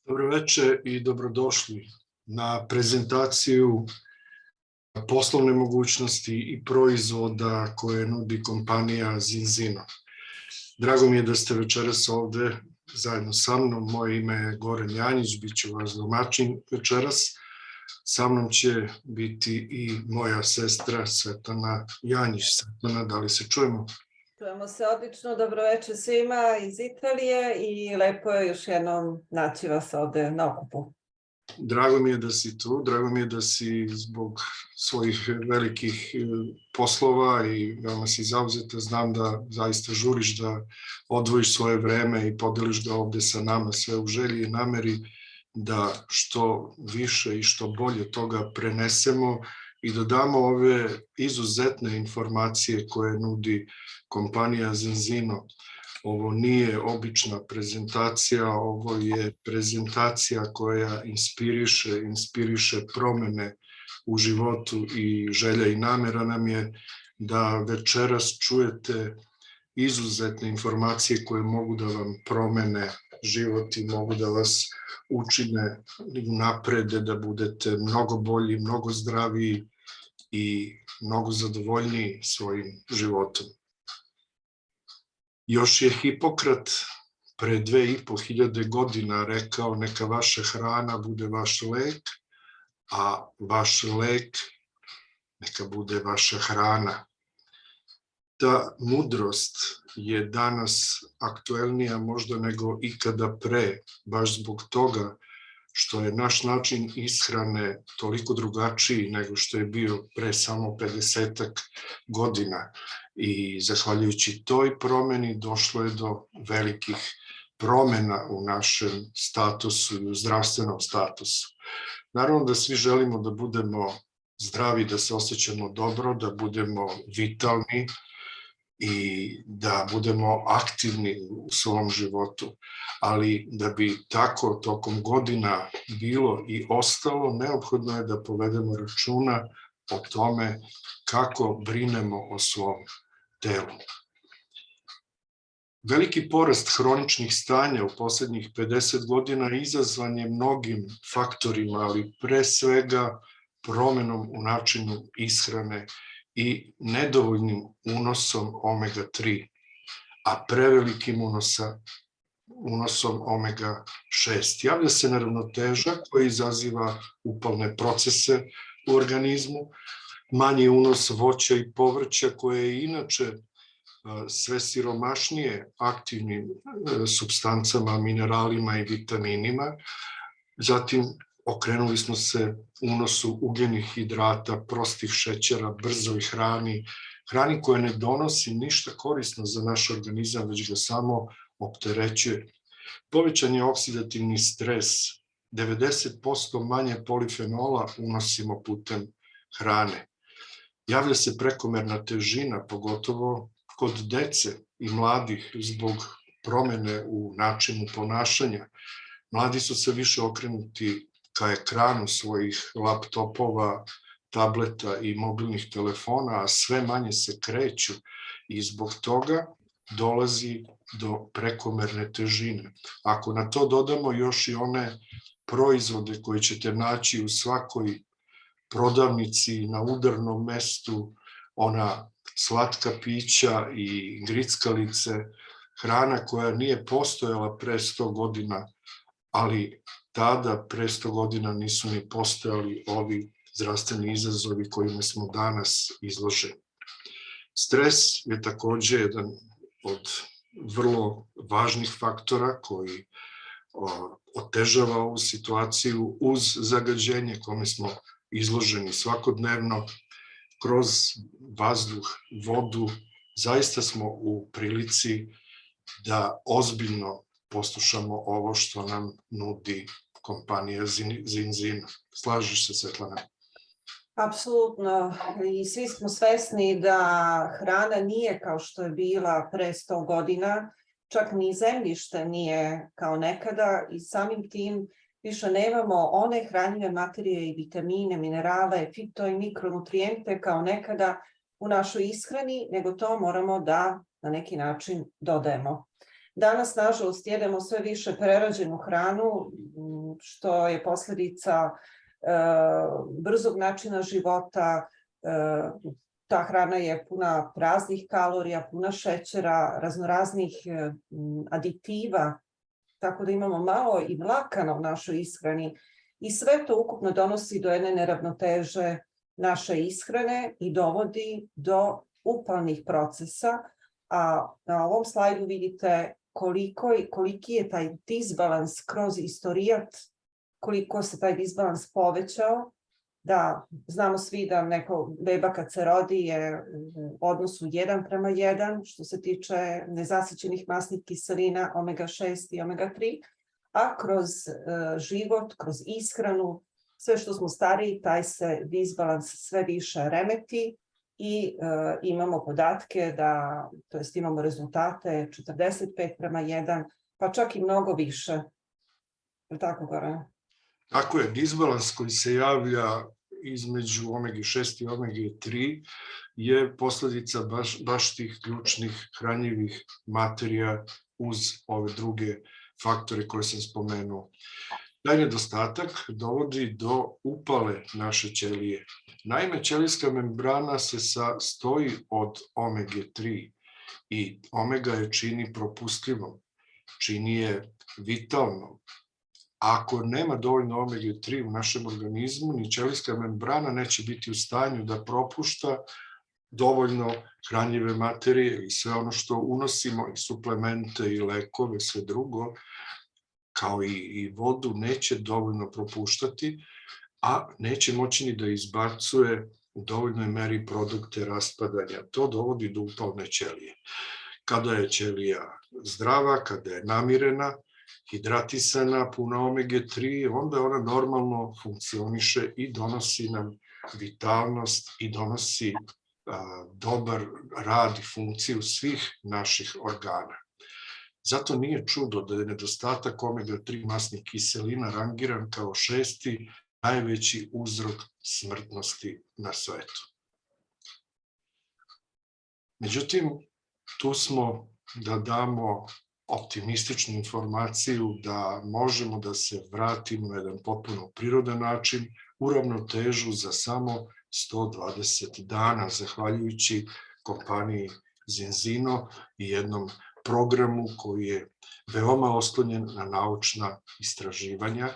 Dobro večer i dobrodošli na prezentaciju poslovne mogućnosti i proizvoda koje nudi kompanija Zinzino. Drago mi je da ste večeras ovde zajedno sa mnom. Moje ime je Goran Janjić, bit ću vas domaćin večeras. Sa mnom će biti i moja sestra Svetlana Janjić. Svetlana, da li se čujemo? Čujemo se odlično, dobro večer svima iz Italije i lepo je još jednom naći vas ovde na okupu. Drago mi je da si tu, drago mi je da si zbog svojih velikih poslova i veoma si zauzeta. Znam da zaista žuriš da odvojiš svoje vreme i podeliš ga ovde sa nama, sve u želji i nameri da što više i što bolje toga prenesemo i da damo ove izuzetne informacije koje nudi kompanija Zinzino. Ovo nije obična prezentacija, ovo je prezentacija koja inspiriše promene u životu i želja i namera nam je da večeras čujete izuzetne informacije koje mogu da vam promene život i mogu da vas učine naprede, da budete mnogo bolji, mnogo zdraviji i mnogo zadovoljniji svojim životom. Još je Hipokrat pre 2500 godina rekao: neka vaša hrana bude vaš lek, a vaš lek neka bude vaša hrana. Ta mudrost je danas aktuelnija možda nego ikada pre, baš zbog toga što je naš način ishrane toliko drugačiji nego što je bio pre samo 50 godina. I zahvaljujući toj promeni došlo je do velikih promena u našem statusu i u zdravstvenom statusu. Naravno da svi želimo da budemo zdravi, da se osjećamo dobro, da budemo vitalni i da budemo aktivni u svom životu. Ali da bi tako tokom godina bilo i ostalo, neophodno je da povedemo računa o tome kako brinemo o svom telu. Veliki porast hroničnih stanja u poslednjih 50 godina izazvan je mnogim faktorima, ali pre svega promenom u načinu ishrane i nedovoljnim unosom omega-3, a prevelikim unosom omega-6. Javlja se neravnoteža koja izaziva upalne procese u organizmu, manji unos voća i povrća koje je inače sve siromašnije aktivnim supstancama, mineralima i vitaminima. Zatim okrenuli smo se unosu ugljenih hidrata, prostih šećera, brzoj hrani, hrani koja ne donosi ništa korisno za naš organizam, već ga samo opterećuje. Povećan je oksidativni stres, 90% manje polifenola unosimo putem hrane. Javlja se prekomerna težina, pogotovo kod dece i mladih zbog promene u načinu ponašanja. Mladi su sve više okrenuti ka ekranu svojih laptopova, tableta i mobilnih telefona, a sve manje se kreću i zbog toga dolazi do prekomerne težine. Ako na to dodamo još i one proizvode koje ćete naći u svakoj prodavnici, na udarnom mestu, ona slatka pića i grickalice, hrana koja nije postojala pre 100 godina, ali tada pre 100 godina nisu ni postojali ovi zdravstveni izazovi kojima smo danas izloženi. Stres je takođe jedan od vrlo važnih faktora koji otežava ovu situaciju uz zagađenje kome smo izloženi svakodnevno kroz vazduh, vodu. Zaista smo u prilici da ozbiljno poslušamo ovo što nam nudi kompanija Zinzino. Slažeš se, Svetlana? Apsolutno, i svi smo svesni da hrana nije kao što je bila pre 100 godina, čak ni zemljište nije kao nekada i samim tim više nemamo one hranjive materije i vitamine, minerale, fito i mikronutrijente kao nekada u našoj ishrani, nego to moramo da na neki način dodajemo. Danas, nažalost, jedemo sve više prerađenu hranu, što je posljedica brzog načina života. Ta hrana je puna praznih kalorija, puna šećera, raznoraznih aditiva, tako da imamo malo i vlakana u našoj ishrani. I sve to ukupno donosi do jedne neravnoteže naše ishrane i dovodi do upalnih procesa. A na ovom slajdu vidite koliki je taj disbalans kroz istorijat, koliko se taj disbalans povećao. Da, znamo svi da neko beba kad se rodi je u odnosu 1:1 što se tiče nezasićenih masnih kiselina omega-6 i omega-3, a kroz život, kroz ishranu, sve što smo stariji, taj se disbalans sve više remeti i imamo podatke da, to jest imamo rezultate 45:1, pa čak i mnogo više. Je tako, Goran? Tako je, disbalans koji se javlja između omega-6 i omega-3 je posledica baš tih ključnih hranjivih materija uz ove druge faktore koje sam spomenuo. Taj nedostatak dovodi do upale naše ćelije. Naime, ćelijska membrana se sastoji od omega-3 i omega je čini propustljivom, čini je vitalnom. Ako nema dovoljno omega-3 u našem organizmu, ni ćelijska membrana neće biti u stanju da propušta dovoljno hranjive materije i sve ono što unosimo, i suplemente, i lekove, sve drugo, kao i vodu, neće dovoljno propuštati, a neće moći ni da izbacuje u dovoljnoj meri produkte raspadanja. To dovodi do upalne ćelije. Kada je ćelija zdrava, kada je namirena, hidratisana, puna omega-3, onda ona normalno funkcioniše i donosi nam vitalnost i donosi dobar rad i funkciju svih naših organa. Zato nije čudo da je nedostatak omega-3 masnih kiselina rangiran kao 6. najveći uzrok smrtnosti na svetu. Međutim, tu smo da damo optimističnu informaciju da možemo da se vratimo na jedan potpuno prirodan način u ravnotežu za samo 120 dana, zahvaljujući kompaniji Zenzino i jednom programu koji je veoma oslonjen na naučna istraživanja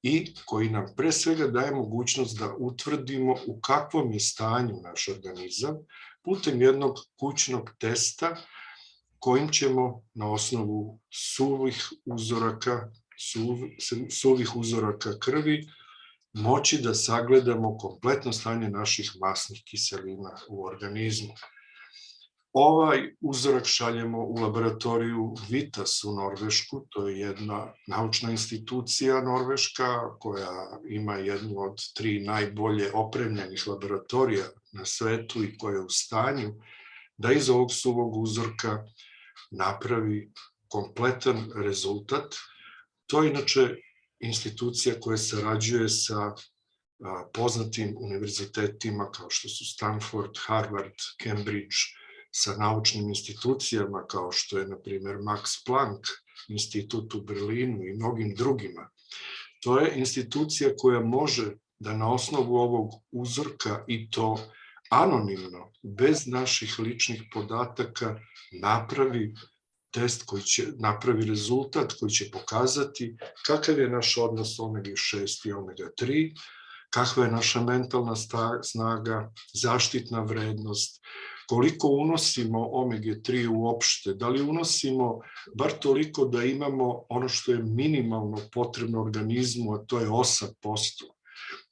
i koji nam pre svega daje mogućnost da utvrdimo u kakvom je stanju naš organizam putem jednog kućnog testa kojim ćemo na osnovu suvih uzoraka krvi moći da sagledamo kompletno stanje naših masnih kiselina u organizmu. Ovaj uzorak šaljemo u laboratoriju Vitas u Norvešku, to je jedna naučna institucija norveška koja ima jednu od 3 najbolje opremljenih laboratorija na svetu i koja je u stanju da iz ovog suvog uzorka napravi kompletan rezultat. To je inače institucija koja sarađuje sa poznatim univerzitetima kao što su Stanford, Harvard, Cambridge, sa naučnim institucijama kao što je, na primjer, Max Planck institut u Berlinu i mnogim drugima. To je institucija koja može da na osnovu ovog uzorka, i to anonimno, bez naših ličnih podataka, napravi test koji će napravi rezultat koji će pokazati kakav je naš odnos omega-6 i omega-3, kakva je naša mentalna snaga, zaštitna vrednost, koliko unosimo omega-3 uopšte, da li unosimo bar toliko da imamo ono što je minimalno potrebno organizmu, a to je 8%.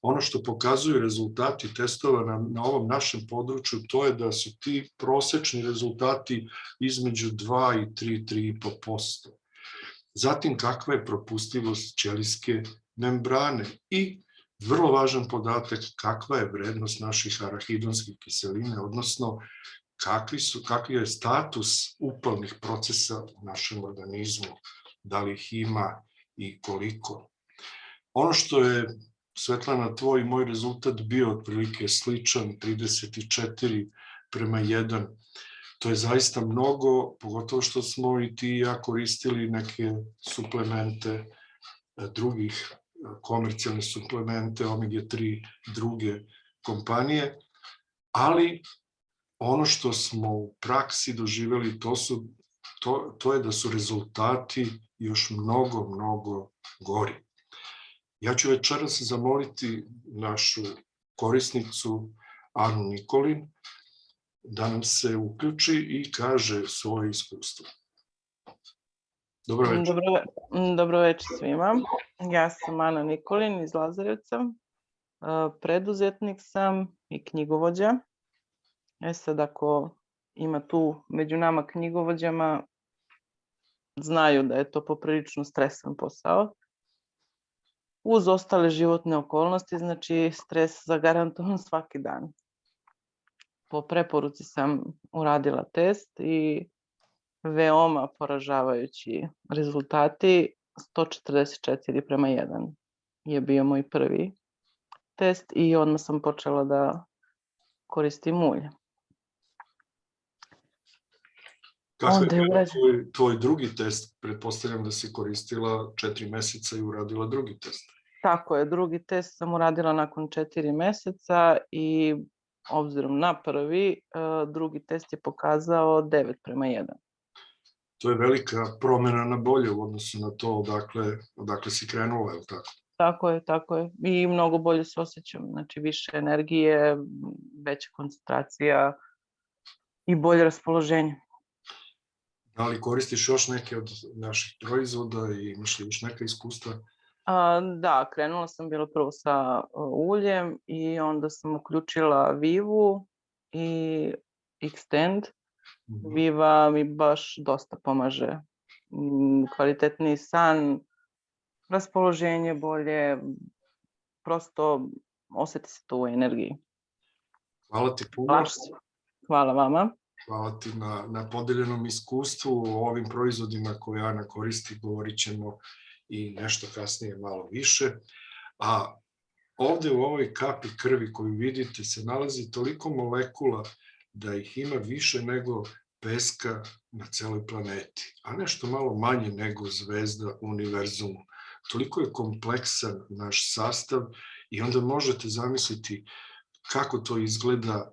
Ono što pokazuju rezultati testova na ovom našem području, to je da su ti prosečni rezultati između 2 i 3,5%. Zatim, kakva je propustljivost ćelijske membrane i vrlo važan podatak kakva je vrednost naših arahidonskih kiselina, odnosno kakvi je status upalnih procesa u našem organizmu, da li ih ima i koliko. Ono što je, Svetlana, tvoj i moj rezultat bio otprilike sličan, 34:1, To je zaista mnogo, pogotovo što smo i ti i ja koristili neke suplemente drugih, komercijalne suplemente, omega-3 druge kompanije, ali ono što smo u praksi doživjeli, to je da su rezultati još mnogo gori. Ja ću večeras zamoliti našu korisnicu Anu Nikolin da nam se uključi i kaže svoje iskustvo. Dobro večer. Dobro večer svima. Ja sam Ana Nikolin iz Lazarevca. Preduzetnik sam i knjigovođa. Sad ako ima tu među nama knjigovođama, znaju da je to poprilično stresan posao. Uz ostale životne okolnosti, znači stres zagarantovan svaki dan. Po preporuci sam uradila test i veoma poražavajući rezultati, 144:1 je bio moj prvi test i odmah sam počela da koristim ulje. Kako je bio tvoj drugi test? Pretpostavljam da si koristila 4 meseca i uradila drugi test. Tako je, drugi test sam uradila nakon 4 meseca i obzirom na prvi, drugi test je pokazao 9:1. To je velika promjena na bolje u odnosu na to odakle si krenula, je li tako? Tako je. I mnogo bolje se osjećam. Znači više energije, veća koncentracija i bolje raspoloženje. Da li koristiš još neke od naših proizvoda i imaš li još neka iskustva? Da, krenula sam bilo prvo sa uljem i onda sam uključila Vivu i Xtend. Viva mi baš dosta pomaže. Kvalitetniji san, raspoloženje bolje, prosto osjeti se to u energiji. Hvala ti puno. Hvala vama. Hvala ti na podeljenom iskustvu o ovim proizvodima koje Ana koristi, govorit ćemo i nešto kasnije malo više. A ovde u ovoj kapi krvi koju vidite se nalazi toliko molekula da ih ima više nego peska na celoj planeti, a nešto malo manje nego zvezda u univerzumu. Toliko je kompleksan naš sastav i onda možete zamisliti kako to izgleda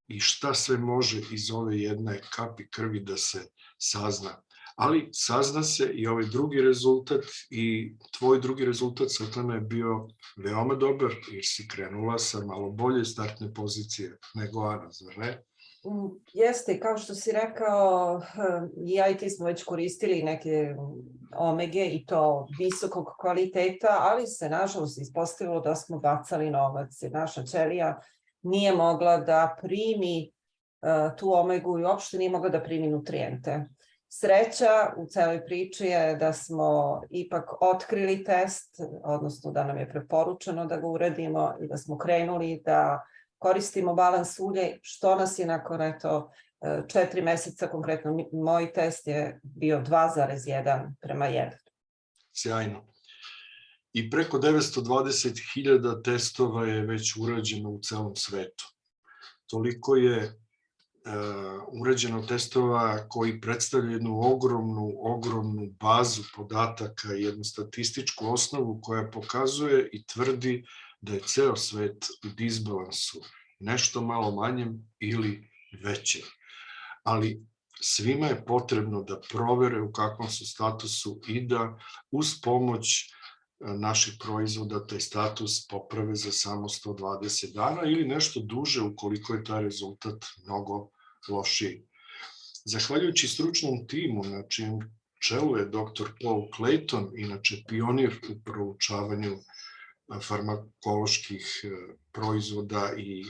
i šta sve može iz ove jedne kapi krvi da se sazna. Ali sazna se i ovaj drugi rezultat i tvoj drugi rezultat sa tome je bio veoma dobar jer si krenula sa malo bolje startne pozicije nego Ana, zar ne? Jeste, kao što si rekao, ja i ti smo već koristili neke omege i to visokog kvaliteta, ali se nažalost ispostavilo da smo bacali novac. Naša ćelija nije mogla da primi tu omegu i uopšte nije mogla da primi nutrijente. Sreća u celoj priči je da smo ipak otkrili test, odnosno da nam je preporučeno da ga uradimo i da smo krenuli da koristimo balans ulje, što nas je nakon 4 meseca, konkretno moj test je bio 2:1. Sjajno. I preko 920.000 testova je već urađeno u celom svetu. Toliko je urađeno testova koji predstavljaju jednu ogromnu bazu podataka i jednu statističku osnovu koja pokazuje i tvrdi da je ceo svet u disbalansu, nešto malo manjem ili većem. Ali svima je potrebno da provere u kakvom su statusu i da uz pomoć naših proizvoda taj status poprave za samo 120 dana ili nešto duže ukoliko je taj rezultat mnogo lošiji. Zahvaljujući stručnom timu na čijem čelu je dr. Paul Clayton, inače pionir u proučavanju farmakoloških proizvoda i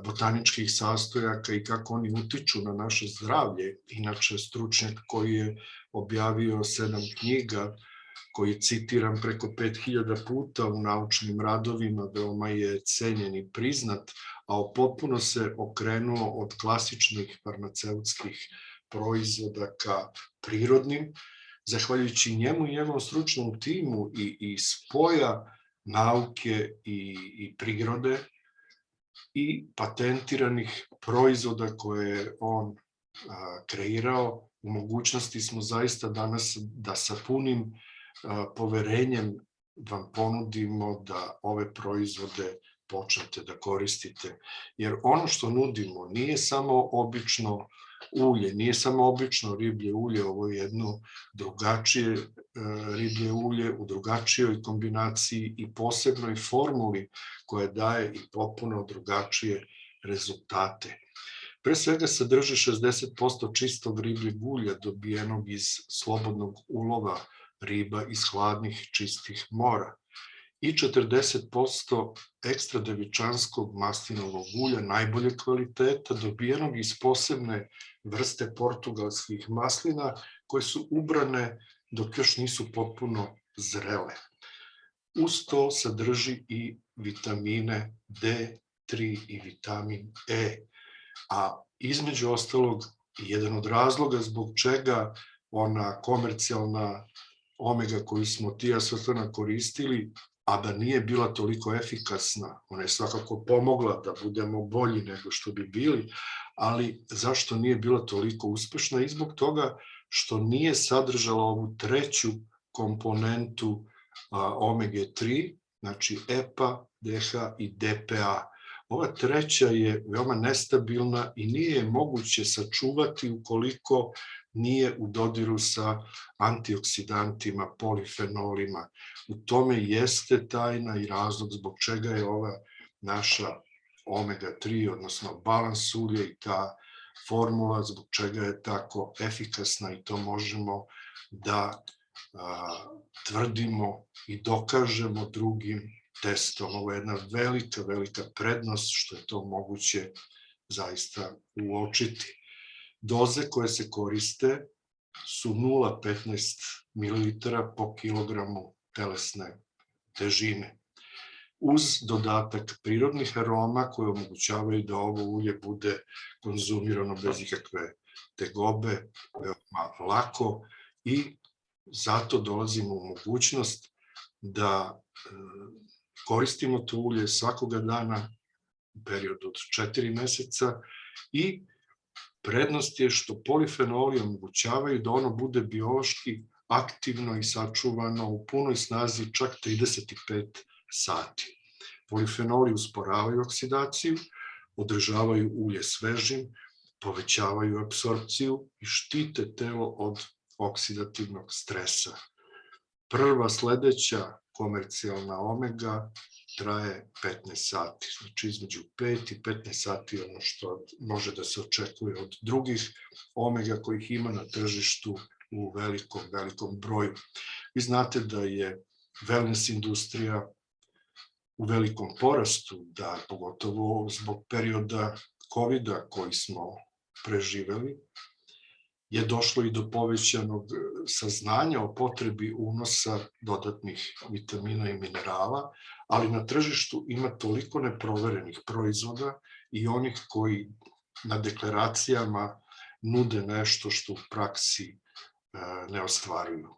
botaničkih sastojaka i kako oni utiču na naše zdravlje, inače stručnjak koji je objavio 7 knjiga, koji je citiran preko 5000 puta u naučnim radovima, veoma je cenjen i priznat, a potpuno se okrenuo od klasičnih farmaceutskih proizvoda ka prirodnim. Zahvaljujući njemu i njegovom stručnom timu i spoja nauke i prirode i patentiranih proizvoda koje je on kreirao. U mogućnosti smo zaista danas da sa punim poverenjem vam ponudimo da ove proizvode počnete da koristite. Jer ono što nudimo nije samo obično ulje, nije samo obično riblje ulje, ovo je jedno drugačije riblje ulje u drugačijoj kombinaciji i posebnoj formuli koja daje i potpuno drugačije rezultate. Pre svega sadrži 60% čistog ribljeg ulja dobijenog iz slobodnog ulova riba iz hladnih čistih mora i 40% ekstra devičanskog maslinovog ulja najbolje kvaliteta dobijenog iz posebne vrste portugalskih maslina koje su ubrane dok još nisu potpuno zrele. Uz to sadrži i vitamine D3 i vitamin E, a između ostalog jedan od razloga zbog čega ona komercijalna omega koju smo ti ja Svetlana koristili, a da nije bila toliko efikasna, ona je svakako pomogla da budemo bolji nego što bi bili, ali zašto nije bila toliko uspešna? I zbog toga što nije sadržala ovu treću komponentu omega 3, znači EPA, DH i DPA. Ova treća je veoma nestabilna i nije je moguće sačuvati ukoliko nije u dodiru sa antioksidantima, polifenolima. U tome jeste tajna i razlog zbog čega je ova naša omega 3, odnosno balans ulje i ta formula zbog čega je tako efikasna i to možemo da tvrdimo i dokažemo drugim testom. Ovo je jedna velika, velika prednost što je to moguće zaista uočiti. Doze koje se koriste su 0,15 ml po kilogramu telesne težine. Uz dodatak prirodnih aroma koje omogućavaju da ovo ulje bude konzumirano bez ikakve tegobe, veoma lako i zato dolazimo u mogućnost da koristimo to ulje svakoga dana u periodu od 4 meseca i prednost je što polifenoli omogućavaju da ono bude biološki aktivno i sačuvano u punoj snazi čak 35 sati. Polifenoli usporavaju oksidaciju, održavaju ulje svežim, povećavaju apsorpciju i štite telo od oksidativnog stresa. Prva sledeća komercijalna omega traje 15 sati, znači između 5 i 15 sati ono što može da se očekuje od drugih omega kojih ima na tržištu u velikom broju. Vi znate da je wellness industrija u velikom porastu, da pogotovo zbog perioda COVID-a koji smo preživeli, je došlo i do povećanog saznanja o potrebi unosa dodatnih vitamina i minerala, ali na tržištu ima toliko neproverenih proizvoda i onih koji na deklaracijama nude nešto što u praksi ne ostvaruju.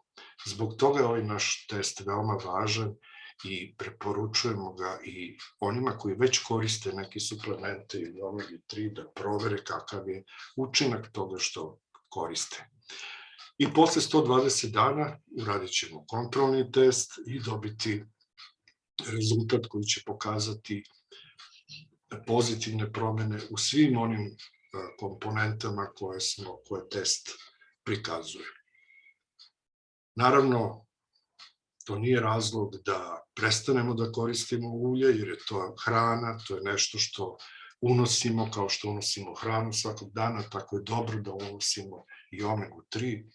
Zbog toga je ovaj naš test veoma važan i preporučujemo ga i onima koji već koriste neke suplemente ili omega 3 da provere kakav je učinak toga što koriste. I posle 120 dana uradit ćemo kontrolni test i dobiti rezultat koji će pokazati pozitivne promene u svim onim komponentama koje test prikazuje. Naravno, to nije razlog da prestanemo da koristimo ulje, jer je to hrana, to je nešto što unosimo kao što unosimo hranu svakog dana, tako je dobro da unosimo i omega 3,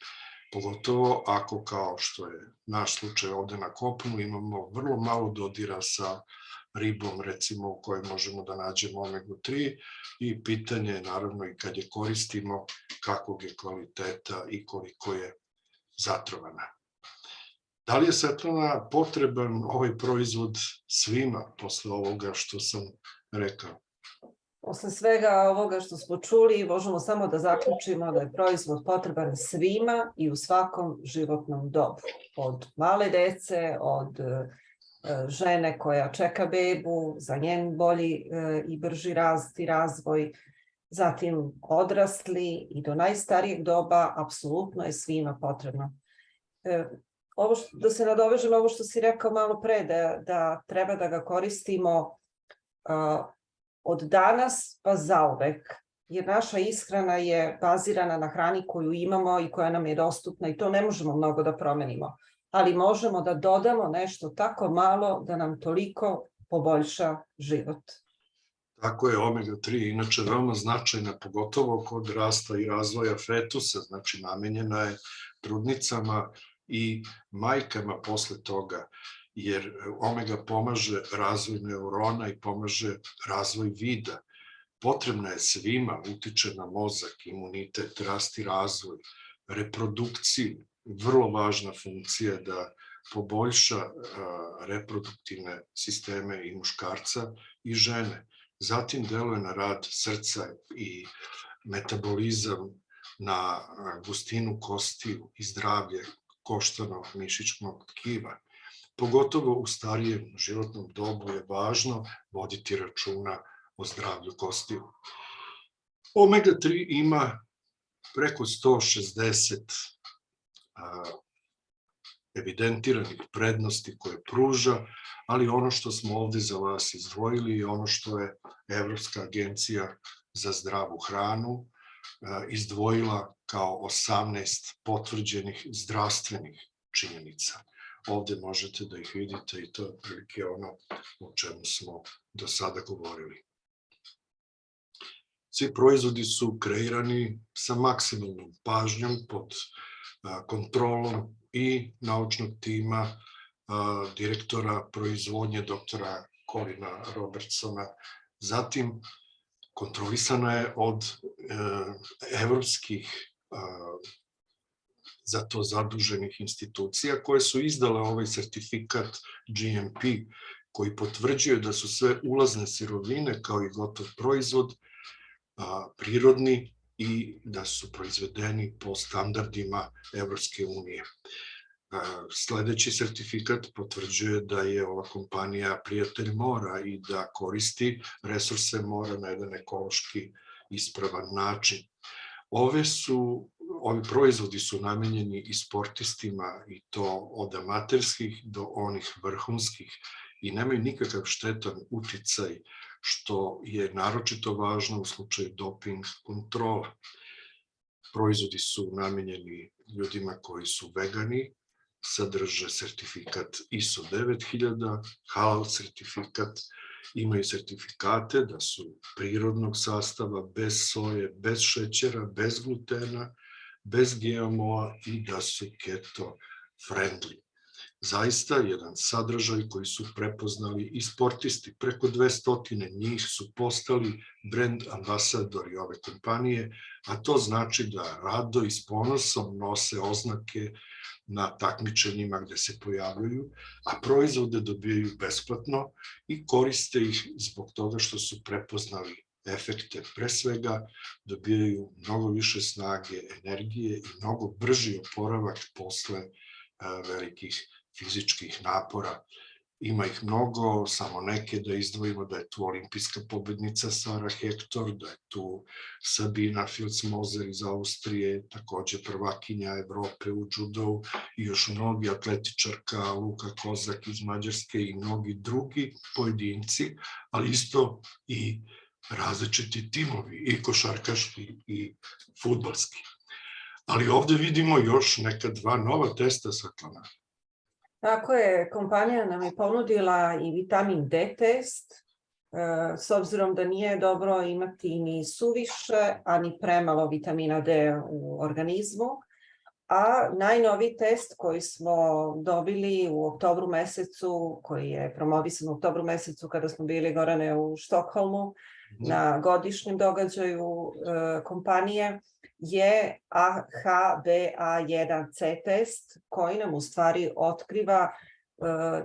pogotovo ako, kao što je naš slučaj ovde na kopnu, imamo vrlo malo dodira sa ribom, recimo, u kojoj možemo da nađemo omega 3 i pitanje je naravno i kad je koristimo kakvog je kvaliteta i koliko je zatrovana. Da li je, Svetlana, potreban ovaj proizvod svima posle ovoga što sam rekao? Posle svega ovoga što smo čuli, možemo samo da zaključimo da je proizvod potreban svima i u svakom životnom dobu. Od male dece, od žene koja čeka bebu za njen bolji i brži rast i razvoj, zatim odrasli i do najstarijeg doba, apsolutno je svima potrebno. Da se nadovežem ovo što si rekao malo pre, da treba da ga koristimo od danas pa zauvek, jer naša ishrana je bazirana na hrani koju imamo i koja nam je dostupna i to ne možemo mnogo da promenimo, ali možemo da dodamo nešto tako malo da nam toliko poboljša život. Tako je, omega-3 inače veoma značajna, pogotovo kod rasta i razvoja fetusa, znači namenjena je trudnicama i majkama posle toga, jer omega pomaže razvoj neurona i pomaže razvoj vida. Potrebna je svima, utiče na mozak, imunitet, rast i razvoj, reprodukciju, vrlo važna funkcija da poboljša reproduktivne sisteme i muškarca i žene. Zatim deluje na rad srca i metabolizam, na gustinu kostiju i zdravlje koštanog mišićnog tkiva. Pogotovo u starijem životnom dobu je važno voditi računa o zdravlju kostiju. Omega-3 ima preko 160 evidentiranih prednosti koje pruža, ali ono što smo ovde za vas izdvojili je ono što je Evropska agencija za zdravu hranu izdvojila kao 18 potvrđenih zdravstvenih činjenica. Ovde možete da ih vidite i to je otprilike ono o čemu smo do sada govorili. Svi proizvodi su kreirani sa maksimalnom pažnjom pod kontrolom i naučnog tima direktora proizvodnje doktora Colina Robertsona. Zatim, kontrolisana je od evropskih za to zaduženih institucija koje su izdale ovaj sertifikat GMP koji potvrđuje da su sve ulazne sirovine kao i gotov proizvod prirodni i da su proizvedeni po standardima Evropske unije. Sledeći sertifikat potvrđuje da je ova kompanija prijatelj mora i da koristi resurse mora na jedan ekološki ispravan način. Ovi proizvodi su namenjeni i sportistima i to od amaterskih do onih vrhunskih i nemaju nikakav štetan uticaj, što je naročito važno u slučaju doping kontrola. Proizvodi su namenjeni ljudima koji su vegani, sadrže sertifikat ISO 9000, halal sertifikat, imaju sertifikate da su prirodnog sastava, bez soje, bez šećera, bez glutena, bez GMO-a i da su keto friendly. Zaista jedan sadržaj koji su prepoznali i sportisti, preko 200 njih su postali brand ambasadori ove kompanije, a to znači da rado i s ponosom nose oznake na takmičenjima gde se pojavljaju, a proizvode dobijaju besplatno i koriste ih zbog toga što su prepoznali efekte. Pre svega dobijaju mnogo više snage, energije i mnogo brži oporavak posle velikih fizičkih napora. Ima ih mnogo, samo neke da izdvojimo, da je tu olimpijska pobednica Sara Hector, da je tu Sabina Filzmoser iz Austrije, takođe prvakinja Evrope u judovu i još mnogi atletičarka, Luka Kozak iz Mađarske i mnogi drugi pojedinci, ali isto i različiti timovi, i košarkaški i fudbalski. Ali ovde vidimo još neka dva nova testa, Svetlana. Tako je, kompanija nam je ponudila i vitamin D test, s obzirom da nije dobro imati ni suviše, a ni premalo vitamina D u organizmu. A najnoviji test koji smo dobili u oktobru mesecu, koji je promovisan u oktobru mesecu kada smo bili, Gorane, u Štokholmu, na godišnjem događaju kompanije, je HbA1c test koji nam u stvari otkriva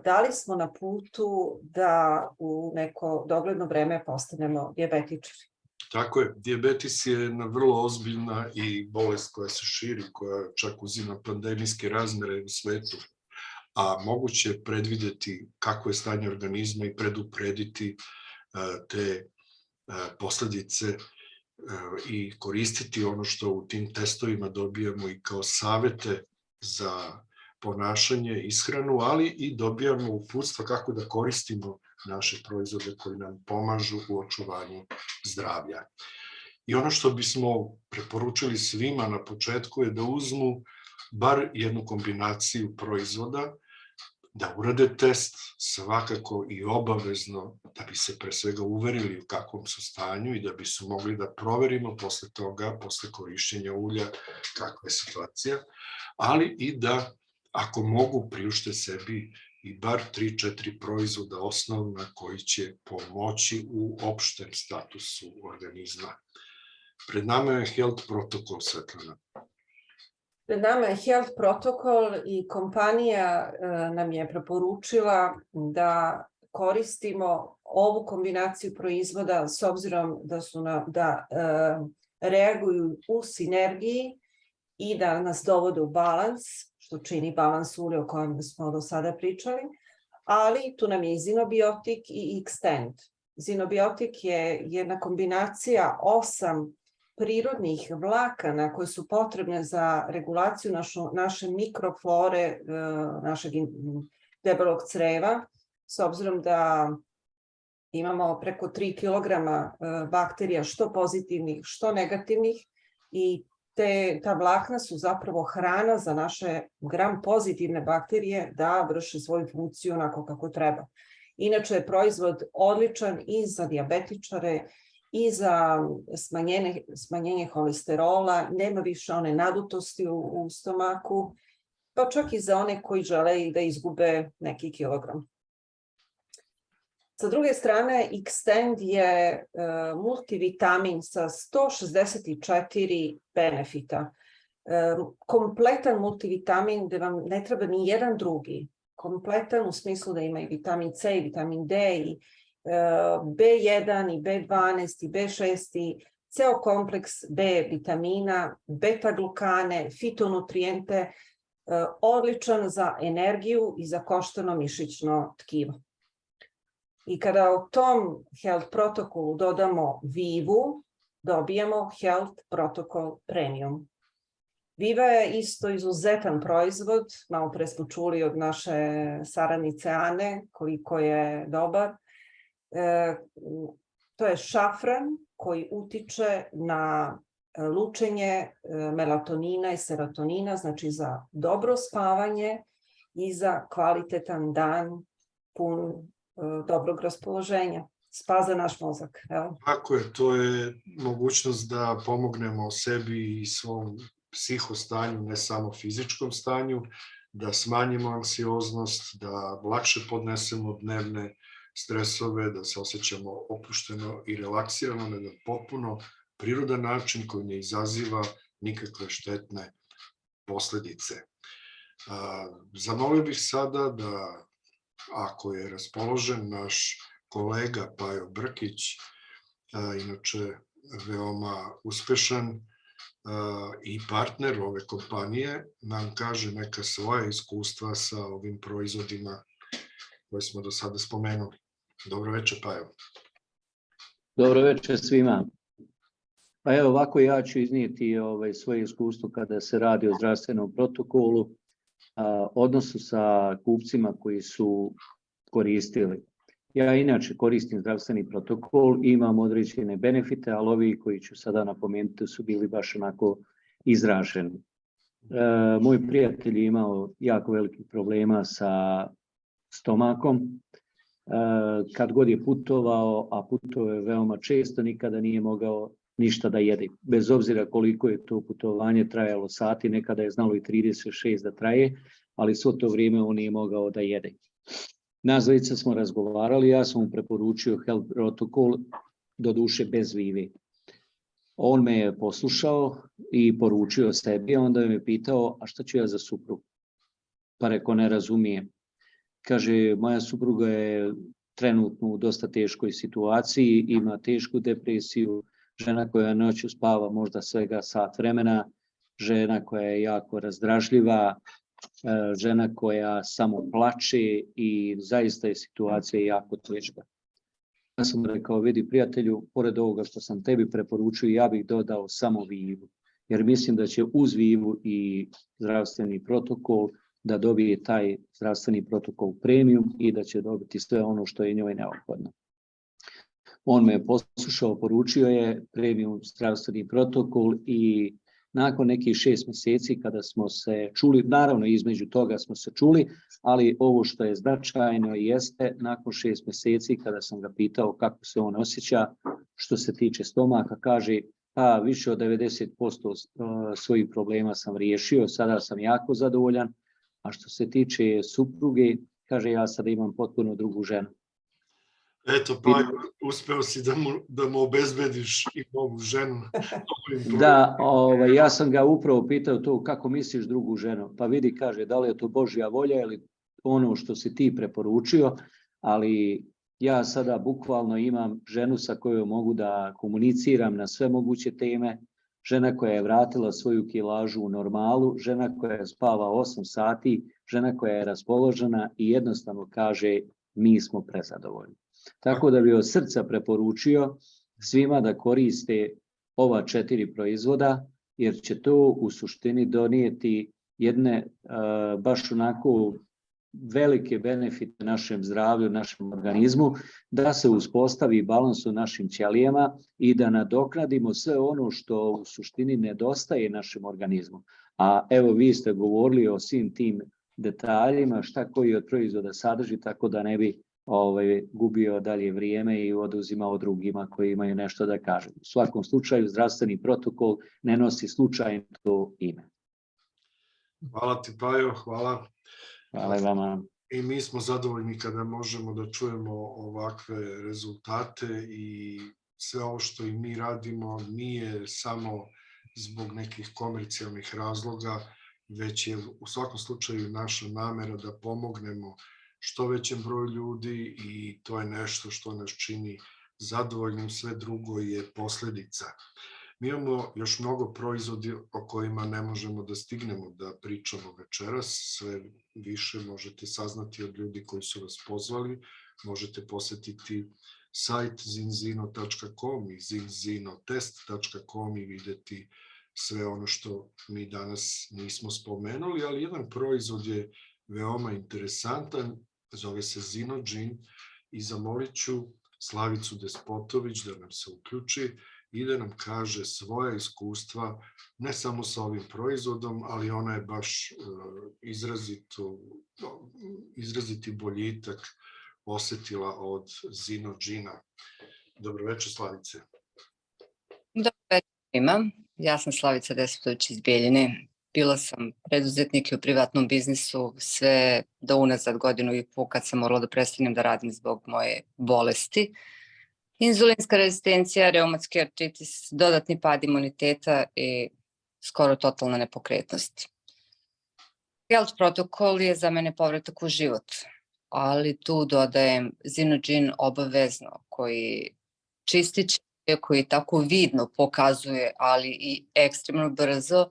da li smo na putu da u neko dogledno vreme postanemo dijabetičari. Tako je, dijabetes je jedna vrlo ozbiljna i bolest koja se širi, koja čak uzima pandemijske razmere u svetu, a moguće je predvideti kako je stanje organizma i preduprediti te posledice i koristiti ono što u tim testovima dobijamo i kao savete za ponašanje, ishranu, ali i dobijamo uputstva kako da koristimo naše proizvode koji nam pomažu u očuvanju zdravlja. I ono što bismo preporučili svima na početku je da uzmu bar jednu kombinaciju proizvoda, da urade test svakako i obavezno da bi se pre svega uverili u kakvom su stanju i da bi su mogli da proverimo posle toga, posle korišćenja ulja, kakva je situacija, ali i da ako mogu priušte sebi i bar 3-4 proizvoda osnovna koji će pomoći u opštem statusu organizma. Pred nama je Health Protocol, Svetlana. Pred nama je Health Protocol i kompanija nam je preporučila da koristimo ovu kombinaciju proizvoda s obzirom da reaguju u sinergiji i da nas dovode u balans, što čini balans ulja o kojem smo do sada pričali, ali tu nam je i Zinobiotik i Xtend. Zinobiotik je jedna kombinacija 8 prirodnih vlakana koje su potrebne za regulaciju naše mikroflore, našeg debelog creva, s obzirom da imamo preko 3 kilograma bakterija, što pozitivnih, što negativnih, i ta vlakna su zapravo hrana za naše gram pozitivne bakterije da vrše svoju funkciju onako kako treba. Inače je proizvod odličan i za dijabetičare i za smanjenje holesterola, nema više one nadutosti u stomaku, pa čak i za one koji žele da izgube neki kilogram. Sa druge strane, Xtend je multivitamin sa 164 benefita. Kompletan multivitamin gde vam ne treba ni jedan drugi. Kompletan u smislu da ima i vitamin C, i vitamin D, i B1, i B12, i B6, i ceo kompleks B vitamina, beta-glukane, fitonutrijente, odličan za energiju i za koštano-mišićno tkivo. I kada u tom Health Protocolu dodamo Vivu, dobijemo Health Protocol Premium. Viva je isto izuzetan proizvod, malo pre smo čuli od naše saradnice Ane koliko je dobar. To je šafran koji utiče na lučenje melatonina i serotonina, znači za dobro spavanje i za kvalitetan dan pun dobrog raspoloženja. Spa za naš mozak. Evo. Tako je, to je mogućnost da pomognemo sebi i svom psihostanju, ne samo fizičkom stanju, da smanjimo anksioznost, da lakše podnesemo dnevne stresove, da se osjećamo opušteno i relaksirano na jedan potpuno prirodan način koji ne izaziva nikakve štetne posledice. Zamolio bih sada da, ako je raspoložen, naš kolega Pajo Brkić, inače veoma uspešan i partner ove kompanije, nam kaže neka svoja iskustva sa ovim proizvodima koje smo do sada spomenuli. Dobro večer, Pajo. Dobro večer svima. Pa evo ovako, ja ću iznijeti svoje iskustvo kada se radi o zdravstvenom protokolu, odnosu sa kupcima koji su koristili. Ja inače koristim zdravstveni protokol, imam određene benefite, ali ovi koji ću sada napomenuti su bili baš onako izraženi. Moj prijatelj je imao jako velikih problema sa stomakom. Kad god je putovao, a putovao je veoma često, nikada nije mogao ništa da jede. Bez obzira koliko je to putovanje trajalo sati, nekada je znalo i 36 da traje, ali svo to vrijeme on nije mogao da jede. Nas dvojica smo razgovarali, ja sam mu preporučio Health Protocol, doduše bez Vive. On me je poslušao i poručio sebi, onda je me pitao, a šta ću ja za suprugu? Pa rekao, ne razumijem. Kaže, moja supruga je trenutno u dosta teškoj situaciji, ima tešku depresiju, žena koja noću spava možda svega sat vremena, žena koja je jako razdražljiva, žena koja samo plače i zaista je situacija jako teška. sam rekao, vidi prijatelju, pored ovoga što sam tebi preporučio, ja bih dodao samo Vivu. Jer mislim da će uz Vivu i zdravstveni protokol da dobije taj zdravstveni protokol premium i da će dobiti sve ono što je njoj neophodno. On me je poslušao, poručio je premium zdravstveni protokol i nakon nekih 6 mjeseci kada smo se čuli, naravno između toga smo se čuli, ali ovo što je značajno jeste nakon 6 mjeseci kada sam ga pitao kako se on osjeća što se tiče stomaka, kaže pa više od 90% svojih problema sam riješio, sada sam jako zadovoljan, a što se tiče supruge, kaže ja sada imam potpuno drugu ženu. Eto, pa uspeo si da mu obezbediš i novu ženu. Da, ja sam ga upravo pitao to kako misliš drugu ženu. Pa vidi, kaže, da li je to Božja volja ili ono što si ti preporučio, ali ja sada bukvalno imam ženu sa kojom mogu da komuniciram na sve moguće teme, žena koja je vratila svoju kilažu u normalu, žena koja spava 8 sati, žena koja je raspoložena i jednostavno kaže mi smo prezadovoljni. Tako da bi od srca preporučio svima da koriste ova 4 proizvoda, jer će to u suštini donijeti jedne baš onako velike benefite našem zdravlju, našem organizmu, da se uspostavi balans u našim ćelijama i da nadoknadimo sve ono što u suštini nedostaje našem organizmu. A evo vi ste govorili o svim tim detaljima, šta koji od proizvoda sadrži, tako da ne bi gubio dalje vrijeme i oduzimao drugima koji imaju nešto da kažu. U svakom slučaju zdravstveni protokol ne nosi slučajno to ime. Hvala ti, Pajo, hvala. Hvala vama. I mi smo zadovoljni kada možemo da čujemo ovakve rezultate i sve ovo što i mi radimo nije samo zbog nekih komercijalnih razloga, već je u svakom slučaju naša namera da pomognemo što većem broju ljudi i to je nešto što nas čini zadovoljnim, sve drugo je posljedica. Mi imamo još mnogo proizvodi o kojima ne možemo da stignemo da pričamo večeras, sve više možete saznati od ljudi koji su vas pozvali, možete posetiti sajt zinzino.com i zinzinotest.com i videti sve ono što mi danas nismo spomenuli, ali jedan proizvod je veoma interesantan, zove se Zinogin i zamolit ću Slavicu Despotović da nam se uključi i da nam kaže svoja iskustva, ne samo sa ovim proizvodom, ali ona je baš izraziti boljitak osetila od Zinogina. Dobro večer, Slavice. Dobro večer svima. Ja sam Slavica Despotović iz Bijeljine. Bila sam preduzetnik u privatnom biznisu sve do unazad 1.5 godina kad sam morala da prestanem da radim zbog moje bolesti. Inzulinska rezistencija, reumatski artritis, dodatni pad imuniteta i skoro totalna nepokretnost. Health protokol je za mene povratak u život, ali tu dodajem Zinogin obavezno koji čistić, koji tako vidno pokazuje, ali i ekstremno brzo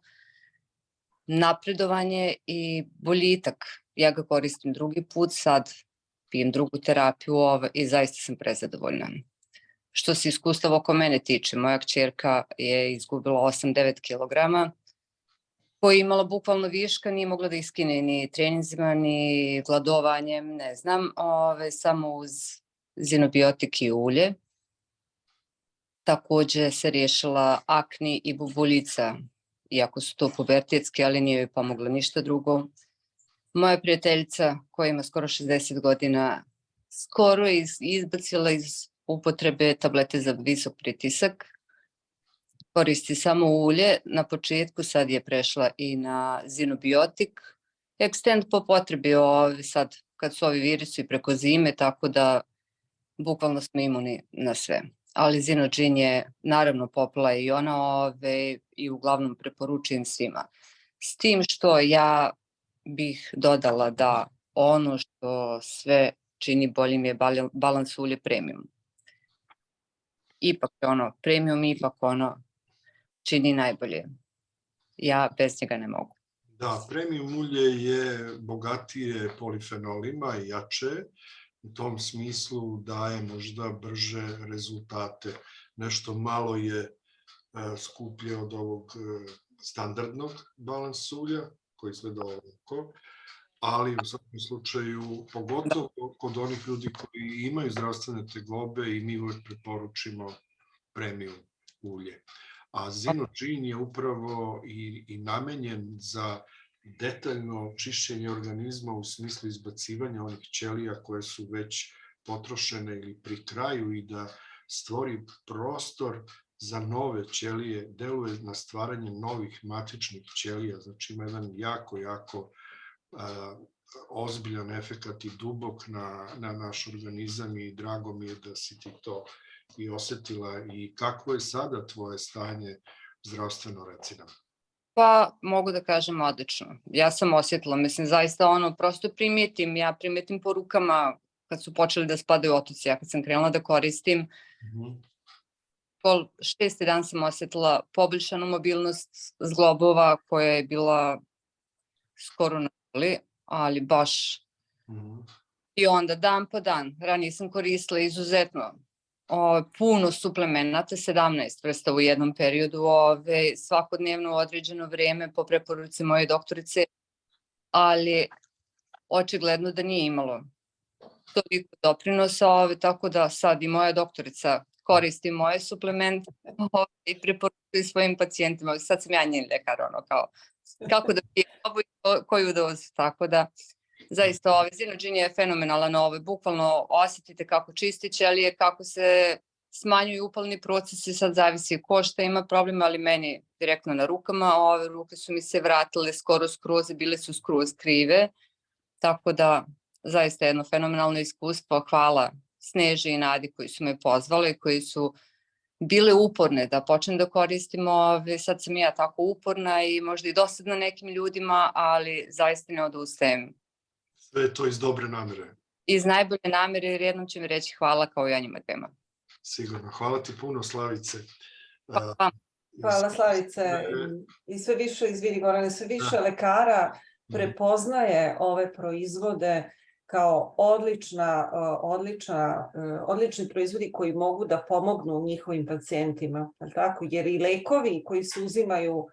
napredovanje i boljitak. Ja ga koristim drugi put, sad pijem drugu terapiju i zaista sam prezadovoljna. Što se iskustava oko mene tiče, moja kćerka je izgubila 8-9 kilograma, koja je imala bukvalno viška, nije mogla da iskine ni treninzima, ni gladovanjem, ne znam, samo uz zinobiotik i ulje. Takođe se riješila akni i bubuljica, iako su to pubertetski, ali nije joj pomoglo ništa drugo. Moja prijateljica koja ima skoro 60 godina, skoro je izbacila iz upotrebe tablete za visok pritisak. Koristi samo ulje na početku, sad je prešla i na zinobiotik. Extend po potrebi sad kad su ovi virusi preko zime, tako da bukvalno smo imuni na sve. Ali Zinogin je naravno popula i ona i uglavnom preporučujem svima. S tim što ja bih dodala da ono što sve čini boljim je balans ulje premium. Ipak premium ipak čini najbolje. Ja bez njega ne mogu. Da, premium ulje je bogatije polifenolima i jače u tom smislu daje možda brže rezultate. Nešto malo je skuplje od ovog standardnog balans ulja koji izgleda ovako, ali u svakom slučaju, pogotovo kod onih ljudi koji imaju zdravstvene tegobe i mi uvek preporučimo premium ulje. A Zino-Gin je upravo i namenjen za detaljno čišćenje organizma u smislu izbacivanja onih ćelija koje su već potrošene ili pri kraju i da stvori prostor za nove ćelije, deluje na stvaranje novih matičnih ćelija, znači ima jedan jako ozbiljan efekat i dubok na naš organizam i drago mi je da si ti to i osetila. I kako je sada tvoje stanje zdravstveno, reci nam? Pa mogu da kažem odlično. Ja sam osjetila, mislim zaista prosto ja primetim po rukama kad su počeli da spadaju otoci, ja kad sam krenula da koristim, 6. dan sam osjetila poboljšanu mobilnost zglobova koja je bila skoro na nuli, ali baš i onda dan po dan. Ranije sam koristila izuzetno puno suplemenata, 17 vrsta u jednom periodu, svakodnevno u određeno vreme po preporuci moje doktorice, ali očigledno da nije imalo toliko doprinosa, tako da sad i moja doktorica koristi moje suplemente i preporučuju svojim pacijentima. Sad sam ja njen lekar, kao kako da pije koju dozu, tako da zaista Zino-Gin je fenomenalan, bukvalno osjetite kako čisti ćelije, kako se smanjuju upalni procesi, sad zavisi ko šta ima problem, ali meni direktno na rukama, ove ruke su mi se vratile skoro skroz, bile su skroz krive, tako da zaista jedno fenomenalno iskustvo, hvala Sneži i Nadi koji su me pozvali, koji su bile uporne da počnem da koristim, sad sam ja tako uporna i možda i dosadna nekim ljudima, ali zaista ne odustajem. Sve je to iz dobre namere. Iz najbolje namere, jer jednom će mi reći hvala kao ja njima dvema. Sigurno. Hvala ti puno, Slavice. Hvala, Slavice. I sve više, izvini Gorane, sve više lekara prepoznaje ove proizvode kao odlični proizvodi koji mogu da pomognu njihovim pacijentima. Jer i lekovi koji se uzimaju,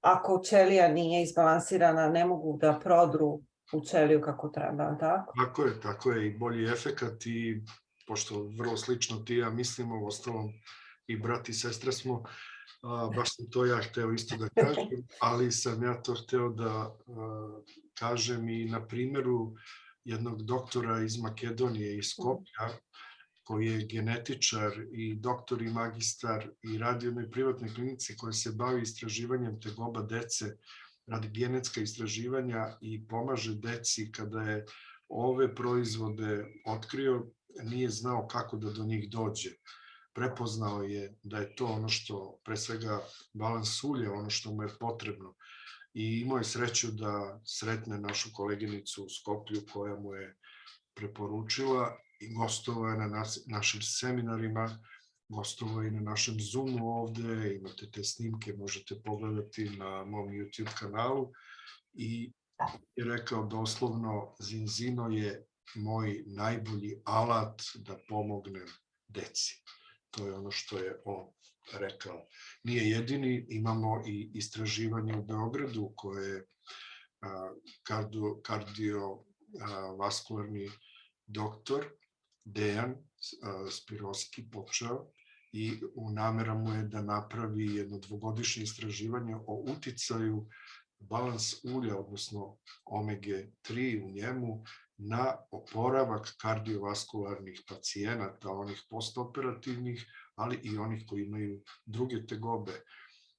ako ćelija nije izbalansirana, ne mogu da prodru u ćeliju kako treba, tako? Tako je, i bolji efekat i pošto vrlo slično ti ja mislimo, u ostalom i brat i sestra smo, baš sam to ja hteo isto da kažem, ali sam ja to hteo da kažem i na primjeru jednog doktora iz Makedonije, iz Skoplja, koji je genetičar i doktor i magistar i radi u jednoj privatnoj klinici koja se bavi istraživanjem tegoba dece, radi genetska istraživanja i pomaže deci kada je ove proizvode otkrio, nije znao kako da do njih dođe. Prepoznao je da je to ono što, pre svega balans ulja, ono što mu je potrebno. I imao je sreću da sretne našu koleginicu u Skoplju koja mu je preporučila i gostovao je na našim seminarima, gostovao je i na našem Zoomu ovde, imate te snimke, možete pogledati na mom YouTube kanalu i je rekao doslovno, Zino je moj najbolji alat da pomognem deci. To je ono što je on rekao. Nije jedini, imamo i istraživanje u Beogradu koje je kardiovaskularni doktor Dejan Spirovski počeo i u namera mu je da napravi jedno 2-godišnje istraživanje o uticaju balans ulja, odnosno omege-3 u njemu, na oporavak kardiovaskularnih pacijenata, onih postoperativnih, ali i onih koji imaju druge tegobe.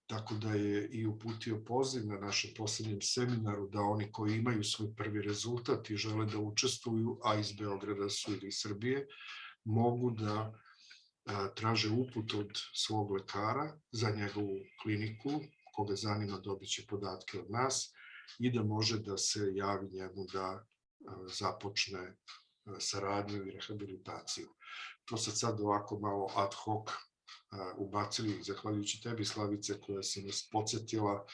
Tako da je i uputio poziv na našem poslednjem seminaru da oni koji imaju svoj prvi rezultat i žele da učestvuju, a iz Beograda su ili iz Srbije, mogu da traže uput od svog lekara za njegovu kliniku, koga zanima dobit će podatke od nas i da može da se javi njemu da započne saradnju i rehabilitaciju. To sad ovako malo ad hoc ubacili, zahvaljujući tebi, Slavice, koja si nas podsjetila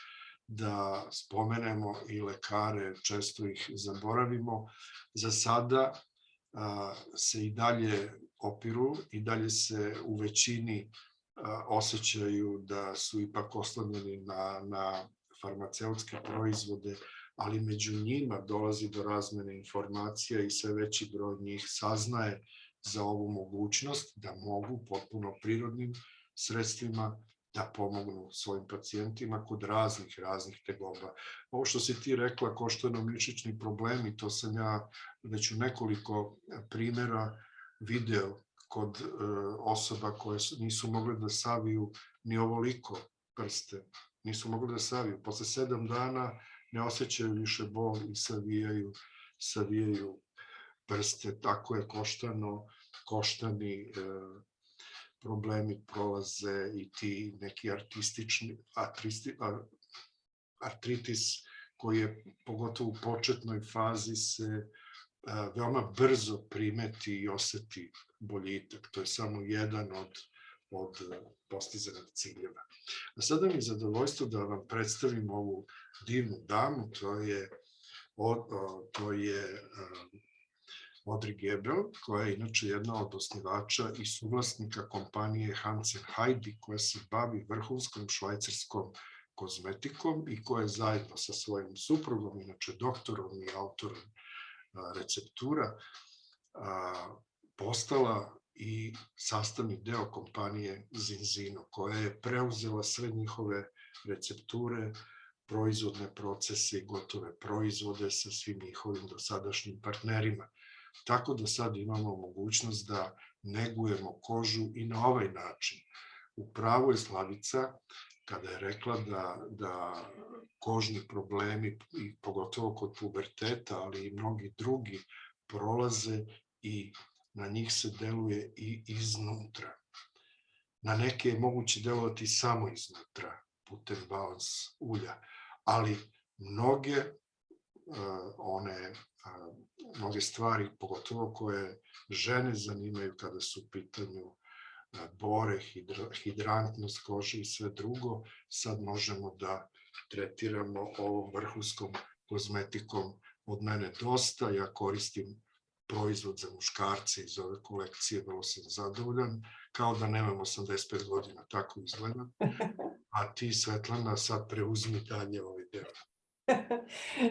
da spomenemo i lekare, često ih zaboravimo. Za sada se i dalje opiru, i dalje se u većini osjećaju da su ipak oslonjeni na farmaceutske proizvode, ali među njima dolazi do razmene informacija i sve veći broj njih saznaje za ovu mogućnost da mogu potpuno prirodnim sredstvima da pomognu svojim pacijentima kod raznih tegoba. Ovo što si ti rekla, koštano-mišićni problemi, to sam ja već u nekoliko primjera video kod osoba koje nisu mogle da saviju ni ovoliko prste, nisu mogle da saviju. Posle 7 dana ne osjećaju više bol i savijaju prste. Tako je koštani problemi prolaze i ti neki artritis koji je pogotovo u početnoj fazi se veoma brzo primeti i oseti boljitak. To je samo jedan od postizanih ciljeva. A sada mi je zadovoljstvo da vam predstavim ovu divnu damu, to je Audrey Gebel, koja je inače jedna od osnivača i suvlasnika kompanije Hansen Heidi, koja se bavi vrhunskom švajcarskom kozmetikom i koja je zajedno sa svojim suprugom, inače doktorom i autorom receptura, postala i sastavni deo kompanije Zinzino, koja je preuzela sve njihove recepture, proizvodne procese i gotove proizvode sa svim njihovim dosadašnjim partnerima. Tako da sad imamo mogućnost da negujemo kožu i na ovaj način. U pravu je Slavica kada je rekla da kožni problemi, i pogotovo kod puberteta, ali i mnogi drugi, prolaze i na njih se deluje i iznutra. Na neke je moguće delovati samo iznutra, putem balans ulja, ali mnoge stvari, pogotovo koje žene zanimaju kada su u pitanju bore, hidrantnost kože i sve drugo, sad možemo da tretiramo ovom vrhunskom kozmetikom. Od mene dosta, ja koristim proizvod za muškarce iz ove kolekcije, vrlo sam zadovoljan, kao da nemam 85 godina, tako izgleda. A ti, Svetlana, sad preuzmi dalje ovaj deo.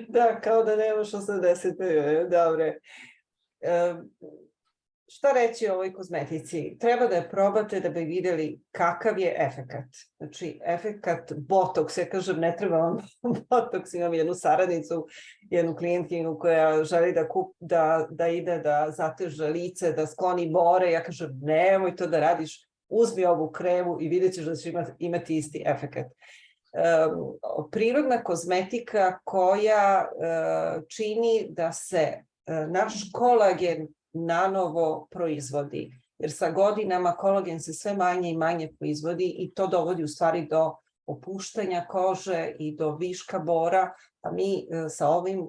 Da, kao da nemaš 85, dobre. Šta reći o ovoj kozmetici? Treba da je probate da bi videli kakav je efekat. Znači, efekat botoks, ja kažem, ne treba vam botoks, imam jednu saradnicu, jednu klijentkinju koja želi da ide da zateže lice, da skloni bore, ja kažem, nemoj to da radiš, uzmi ovu kremu i vidjet ćeš da ćeš imati isti efekat. Prirodna kozmetika koja čini da se naš kolagen nanovo proizvodi, jer sa godinama kolagen se sve manje i manje proizvodi i to dovodi u stvari do opuštanja kože i do viška bora, a mi sa ovim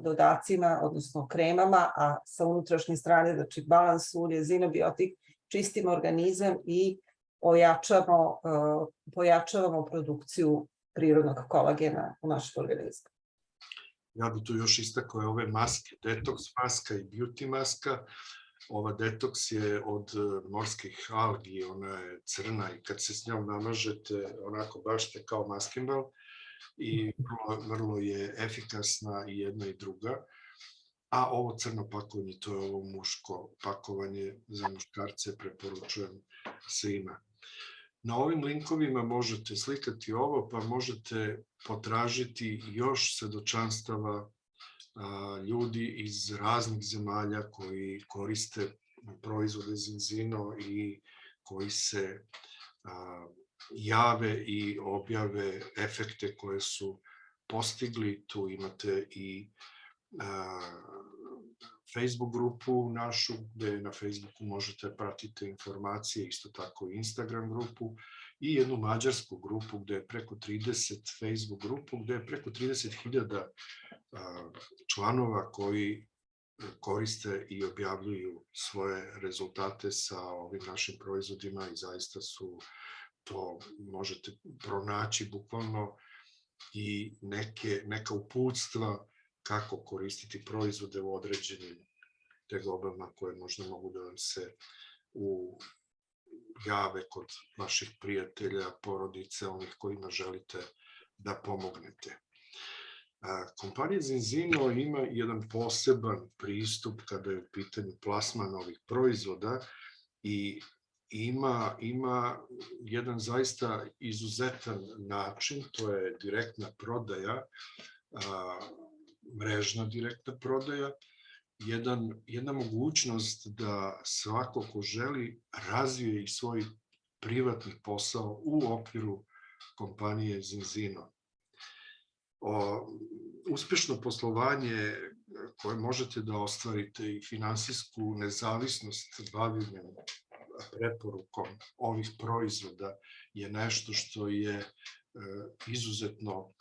dodacima, odnosno kremama, a sa unutrašnje strane, znači balans ulje, zinobiotik, čistimo organizam i pojačavamo produkciju prirodnog kolagena u našem organizmu. Ja bih tu još istakao ove maske, detoks maska i beauty maska. Ova detoks je od morskih algi, ona je crna i kad se s njom namažete, onako baš ste kao maskenbal i vrlo je efikasna i jedna i druga. A ovo crno pakovanje, to je ovo muško pakovanje za muškarce, preporučujem svima. Na ovim linkovima možete slikati ovo, pa možete potražiti još svedočanstava ljudi iz raznih zemalja koji koriste proizvode Zinzino i koji se jave i objave efekte koje su postigli. Tu imate i Facebook grupu našu, gde na Facebooku možete pratiti informacije, isto tako i Instagram grupu, i jednu mađarsku grupu gde je preko 30, Facebook grupu gde je preko 30.000 članova koji koriste i objavljuju svoje rezultate sa ovim našim proizvodima i zaista su to, možete pronaći bukvalno i neka uputstva kako koristiti proizvode u određenim tegobama koje možda mogu da vam se jave kod vaših prijatelja, porodice, onih kojima želite da pomognete. Kompanija Zinzino ima jedan poseban pristup kada je u pitanju plasman ovih proizvoda i ima jedan zaista izuzetan način, to je direktna prodaja, mrežna direktna prodaja, jedna mogućnost da svako ko želi razvije i svoj privatni posao u okviru kompanije Zinzino. Uspešno poslovanje koje možete da ostvarite i finansijsku nezavisnost bavljenjem preporukom ovih proizvoda je nešto što je izuzetno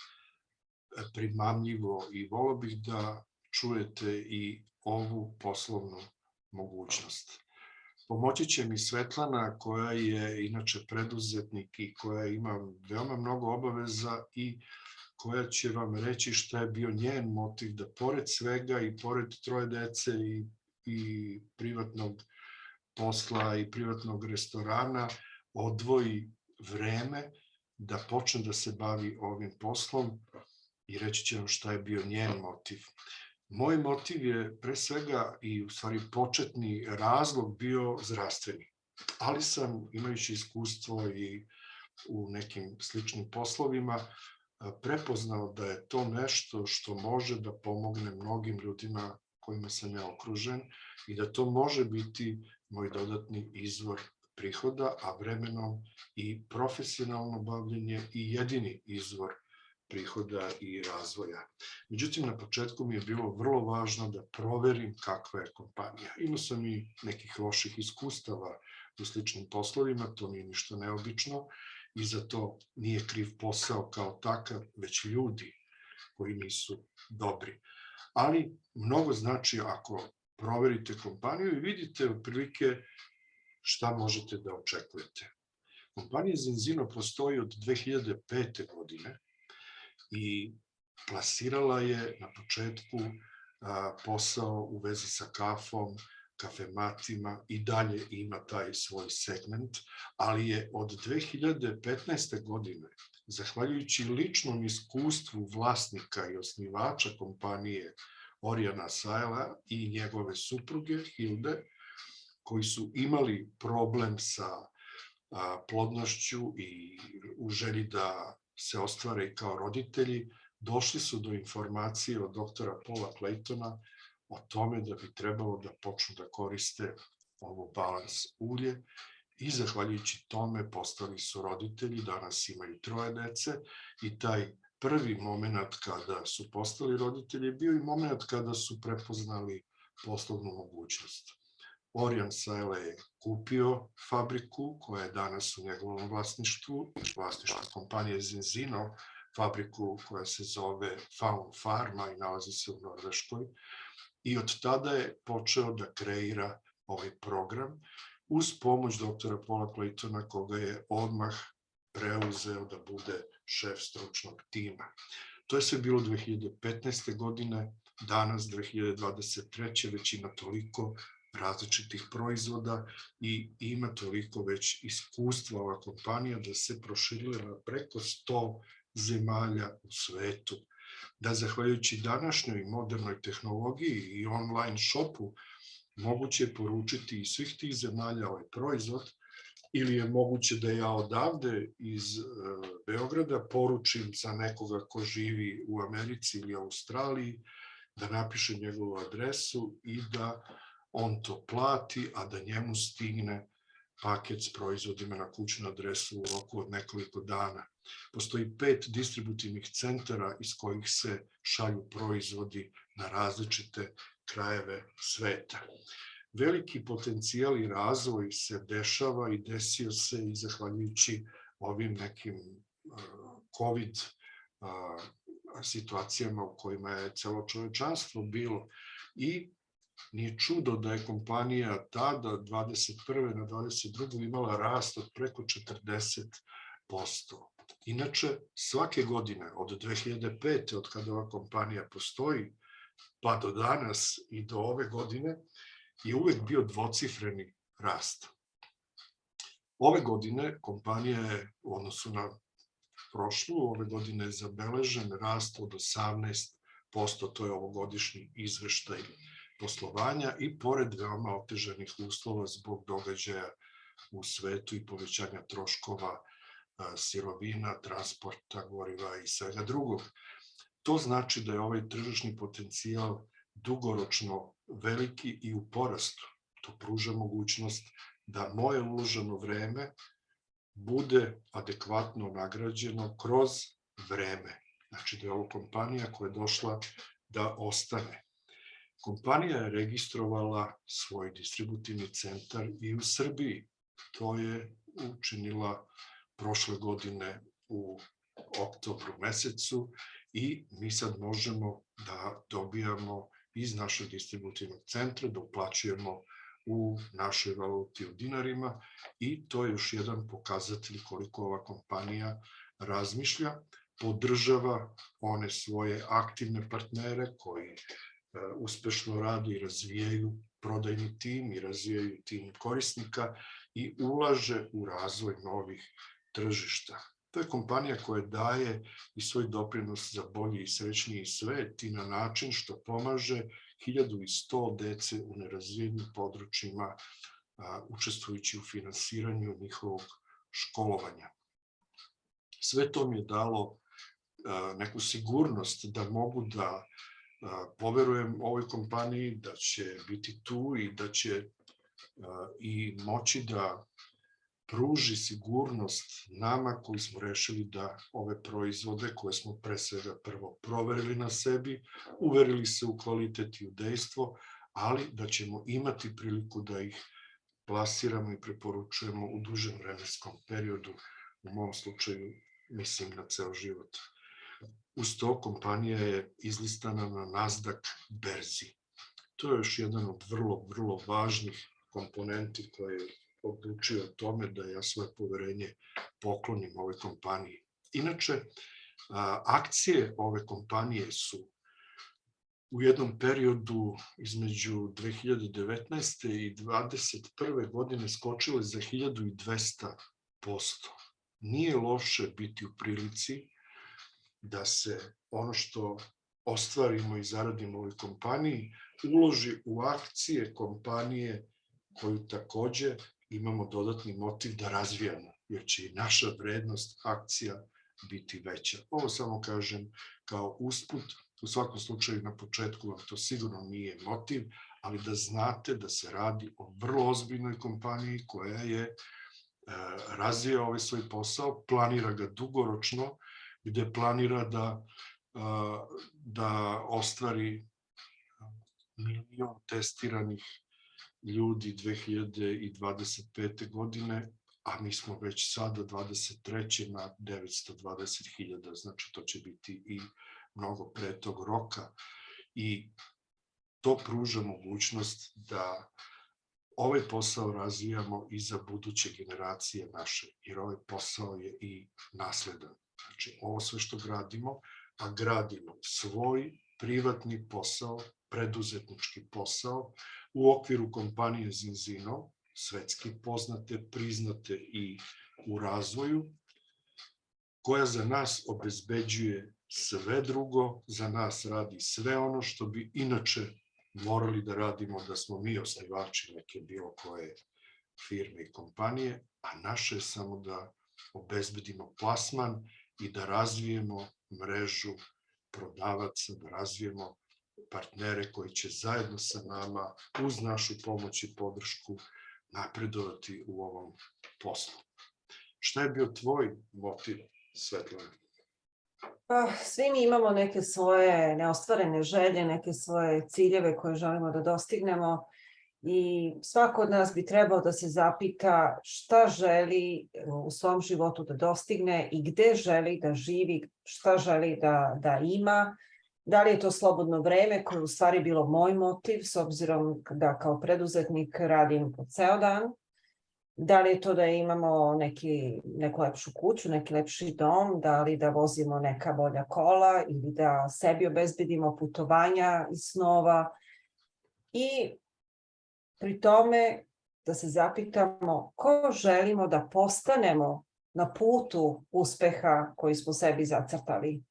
primamljivo i voleo bih da čujete i ovu poslovnu mogućnost. Pomoći će mi Svetlana koja je inače preduzetnik i koja ima veoma mnogo obaveza i koja će vam reći šta je bio njen motiv da pored svega i pored 3 dece i privatnog posla i privatnog restorana odvoji vreme da počne da se bavi ovim poslom i reći će vam šta je bio njen motiv. Moj motiv je pre svega i u stvari početni razlog bio zdravstveni, ali sam imajući iskustvo i u nekim sličnim poslovima prepoznao da je to nešto što može da pomogne mnogim ljudima kojima sam ja okružen i da to može biti moj dodatni izvor prihoda, a vremenom i profesionalno bavljenje i jedini izvor prihoda i razvoja. Međutim, na početku mi je bilo vrlo važno da proverim kakva je kompanija. Imao sam i nekih loših iskustava u sličnim poslovima, to nije ništa neobično i za to nije kriv posao kao takav, već ljudi koji nisu dobri. Ali mnogo znači ako proverite kompaniju i vidite otprilike šta možete da očekujete. Kompanija Zinzino postoji od 2005. godine i plasirala je na početku posao u vezi sa kafom, kafematima i dalje ima taj svoj segment, ali je od 2015. godine, zahvaljujući ličnom iskustvu vlasnika i osnivača kompanije Orijana Sajla i njegove supruge Hilde, koji su imali problem sa plodnošću i u želji da se ostvare kao roditelji, došli su do informacije od doktora Paula Claytona o tome da bi trebalo da počnu da koriste ovo balans ulje i zahvaljujući tome postali su roditelji, danas imaju 3 dece i taj prvi moment kada su postali roditelji je bio i moment kada su prepoznali poslovnu mogućnost. Orijan Sajle je kupio fabriku koja je danas u njegovom vlasništvu kompanije Zinzino, fabriku koja se zove Faun Pharma i nalazi se u Norveškoj. I od tada je počeo da kreira ovaj program uz pomoć doktora Paula Claytona koga je odmah preuzeo da bude šef stručnog tima. To je sve bilo 2015. godine, danas 2023. već ima toliko različitih proizvoda i ima toliko već iskustva ova kompanija da se proširila na preko 100 zemalja u svetu. Da zahvaljujući današnjoj modernoj tehnologiji i online shopu moguće je poručiti iz svih tih zemalja ovaj proizvod ili je moguće da ja odavde iz Beograda poručim za nekoga ko živi u Americi ili Australiji, da napiše njegovu adresu i da on to plati, a da njemu stigne paket s proizvodima na kućnu adresu u roku od nekoliko dana. Postoji 5 distributivnih centara iz kojih se šalju proizvodi na različite krajeve sveta. Veliki potencijal i razvoj se dešava i desio se i zahvaljujući ovim nekim COVID situacijama u kojima je celo čovečanstvo bilo i nije čudo da je kompanija tada 21. na 22. imala rast od preko 40%. Inače, svake godine od 2005. od kada ova kompanija postoji, pa do danas i do ove godine, je uvek bio dvocifreni rast. Ove godine kompanija je u odnosu na prošlu, ove godine je zabeležen rast od 18%, to je ovogodišnji izveštaj poslovanja i pored veoma otežanih uslova zbog događaja u svetu i povećanja troškova sirovina, transporta, goriva i svega drugog. To znači da je ovaj tržišni potencijal dugoročno veliki i u porastu. To pruža mogućnost da moje uloženo vreme bude adekvatno nagrađeno kroz vreme. Znači da je ovo kompanija koja je došla da ostane. Kompanija je registrovala svoj distributivni centar i u Srbiji. To je učinila prošle godine u oktobru mesecu i mi sad možemo da dobijamo iz našeg distributivnog centra, da uplaćujemo u našoj valuti u dinarima i to je još jedan pokazatelj koliko ova kompanija razmišlja, podržava one svoje aktivne partnere koji uspešno rade i razvijaju prodajni tim i razvijaju tim korisnika i ulaže u razvoj novih tržišta. To je kompanija koja daje i svoj doprinos za bolji i srećniji svet i na način što pomaže 1100 dece u nerazvijenim područjima učestvujući u finansiranju njihovog školovanja. Sve to mi je dalo neku sigurnost da mogu da poverujem ovoj kompaniji, da će biti tu i da će i moći da pruži sigurnost nama koji smo rešili da ove proizvode koje smo pre svega prvo proverili na sebi, uverili se u kvalitet i u dejstvo, ali da ćemo imati priliku da ih plasiramo i preporučujemo u dužem vremenskom periodu, u mom slučaju mislim na ceo život. Uz to kompanija je izlistana na Nasdaq berzi. To je još jedan od vrlo važnih komponenti koje odlučio o tome da ja svoje poverenje poklonim ovoj kompaniji. Inače, akcije ove kompanije su u jednom periodu između 2019. i 2021. godine skočile za 1200%. Nije loše biti u prilici da se ono što ostvarimo i zaradimo u ovoj kompaniji uloži u akcije kompanije koju takođe imamo dodatni motiv da razvijamo, jer će i naša vrednost akcija biti veća. Ovo samo kažem kao usput, u svakom slučaju na početku vam to sigurno nije motiv, ali da znate da se radi o vrlo ozbiljnoj kompaniji koja je razvija ovaj svoj posao, planira ga dugoročno, gde planira da ostvari 1.000.000 testiranih ljudi 2025. godine, a mi smo već sada 23. na 920.000, znači to će biti i mnogo pre tog roka i to pruža mogućnost da ovaj posao razvijamo i za buduće generacije naše, jer ovaj posao je i nasledan. Znači, ovo sve što gradimo, a gradimo svoj privatni posao, preduzetnički posao, u okviru kompanije Zinzino, svetski poznate, priznate i u razvoju, koja za nas obezbeđuje sve drugo, za nas radi sve ono što bi inače morali da radimo da smo mi osnivači neke bilo koje firme i kompanije, a naše je samo da obezbedimo plasman i da razvijemo mrežu prodavaca, da razvijemo partnere koji će zajedno sa nama, uz našu pomoć i podršku, napredovati u ovom poslu. Šta je bio tvoj motiv, Svetlana? Pa, svi mi imamo neke svoje neostvarene želje, neke svoje ciljeve koje želimo da dostignemo i svako od nas bi trebao da se zapita šta želi u svom životu da dostigne i gde želi da živi, šta želi da ima. Da li je to slobodno vreme koje je u stvari bilo moj motiv, s obzirom da kao preduzetnik radim po ceo dan. Da li je to da imamo neku lepšu kuću, neki lepši dom, da li da vozimo neka bolja kola ili da sebi obezbedimo putovanja i snova. I pri tome da se zapitamo ko želimo da postanemo na putu uspeha koji smo sebi zacrtali.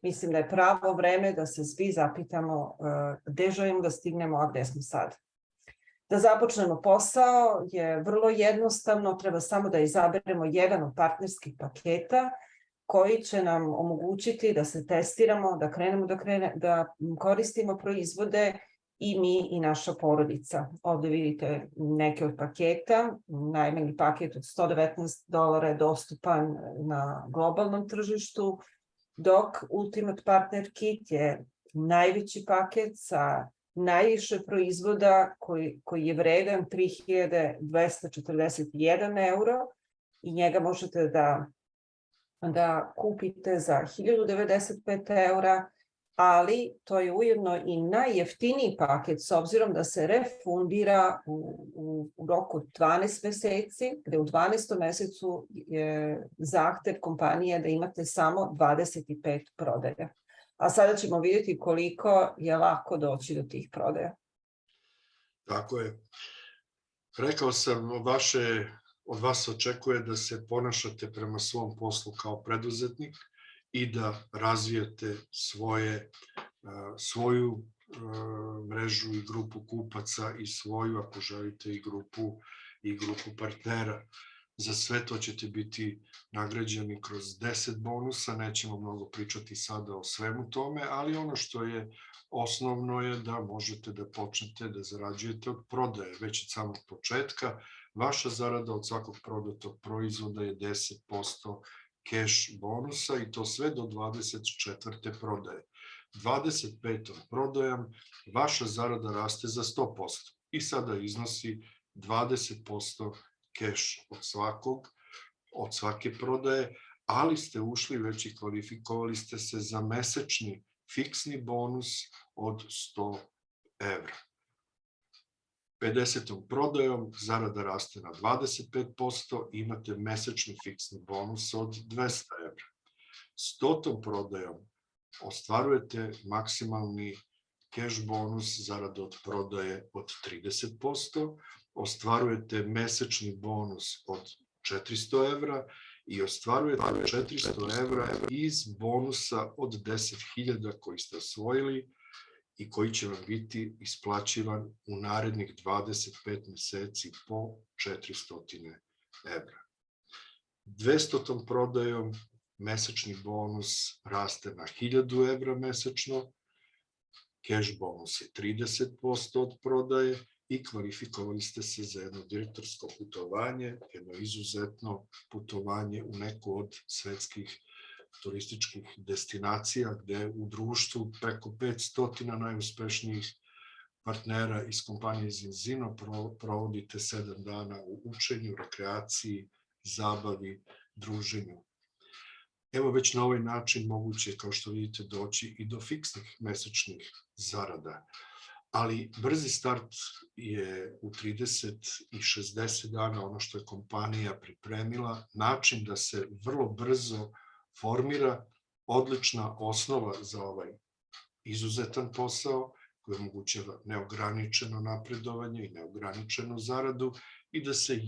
Mislim da je pravo vreme da se svi zapitamo gde želimo da stignemo, a gde smo sad. Da započnemo posao je vrlo jednostavno, treba samo da izaberemo jedan od partnerskih paketa koji će nam omogućiti da se testiramo, da krenemo da koristimo proizvode i mi i naša porodica. Ovde vidite neke od paketa. Najmanji paket od $119 je dostupan na globalnom tržištu, dok Ultimate Partner Kit je najveći paket sa najviše proizvoda koji je vredan 3.241 euro i njega možete da kupite za 1.095 eura, ali to je ujedno i najjeftiniji paket s obzirom da se refundira u roku od 12 meseci, gde u 12. mesecu je zahtev kompanije da imate samo 25 prodaja. A sada ćemo vidjeti koliko je lako doći do tih prodaja. Tako je. Rekao sam, od vas očekuje da se ponašate prema svom poslu kao preduzetnik i da razvijete svoju mrežu i grupu kupaca i svoju, ako želite, i grupu partnera. Za sve to ćete biti nagrađeni kroz 10 bonusa, nećemo mnogo pričati sada o svemu tome, ali ono što je osnovno je da možete da počnete da zarađujete od prodaje. Već od samog početka vaša zarada od svakog prodatog proizvoda je 10% cash bonusa i to sve do 24. prodaje. 25. prodajom vaša zarada raste za 100% i sada iznosi 20% cash od svake prodaje, ali ste ušli već i kvalifikovali ste se za mesečni fiksni bonus od 100 evra. 50. prodajom zarada raste na 25%, imate mesečni fiksni bonus od 200 evra. 100. prodajom ostvarujete maksimalni cash bonus zarada od prodaje od 30%, ostvarujete mesečni bonus od 400 evra i ostvarujete 400 evra iz bonusa od 10.000 koji ste osvojili i koji će vam biti isplaćivan u narednih 25 meseci po 400 evra. 200. prodajom mesečni bonus raste na 1.000 evra mesečno, cash bonus je 30% od prodaje i kvalifikovali ste se za jedno direktorsko putovanje, jedno izuzetno putovanje u neku od svetskih turističkih destinacija gde u društvu preko 500 najuspešnijih partnera iz kompanije Zinzino provodite 7 dana u učenju, rekreaciji, zabavi, druženju. Evo već na ovaj način moguće je, kao što vidite, doći i do fiksnih mesečnih zarada. Ali brzi start je u 30 i 60 dana ono što je kompanija pripremila, način da se vrlo brzo formira odlična osnova za ovaj izuzetan posao koji omogućava neograničeno napredovanje i neograničenu zaradu i da se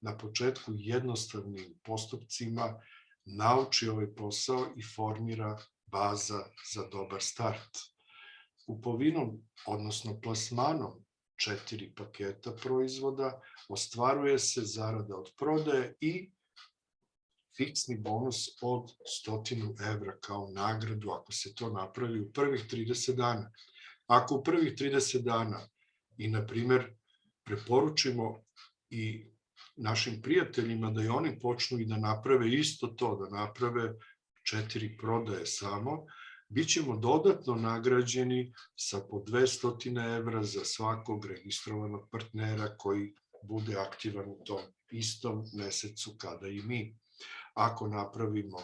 na početku jednostavnim postupcima nauči ovaj posao i formira baza za dobar start. Kupovinom, odnosno plasmanom 4 paketa proizvoda ostvaruje se zarada od prodaje i fiksni bonus od 100 evra kao nagradu ako se to napravi u prvih 30 dana. Ako u prvih 30 dana i, na primer, preporučimo i našim prijateljima da i oni počnu i da naprave isto to, da naprave 4 prodaje samo, bit ćemo dodatno nagrađeni sa po 200 evra za svakog registrovanog partnera koji bude aktivan u tom istom mesecu kada i mi. Ako napravimo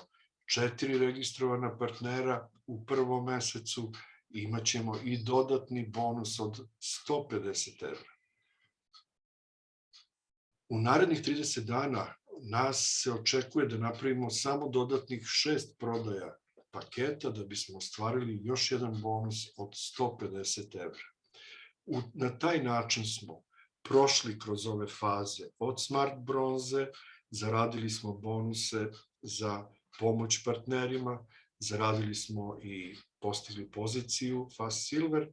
4 registrovana partnera u prvom mesecu, imat ćemo i dodatni bonus od 150 evra. U narednih 30 dana nas se očekuje da napravimo samo dodatnih 6 prodaja paketa da bismo ostvarili još jedan bonus od 150 evra. Na taj način smo prošli kroz ove faze od smart bronze, zaradili smo bonuse za pomoć partnerima, zaradili smo i postigli poziciju Fast Silver,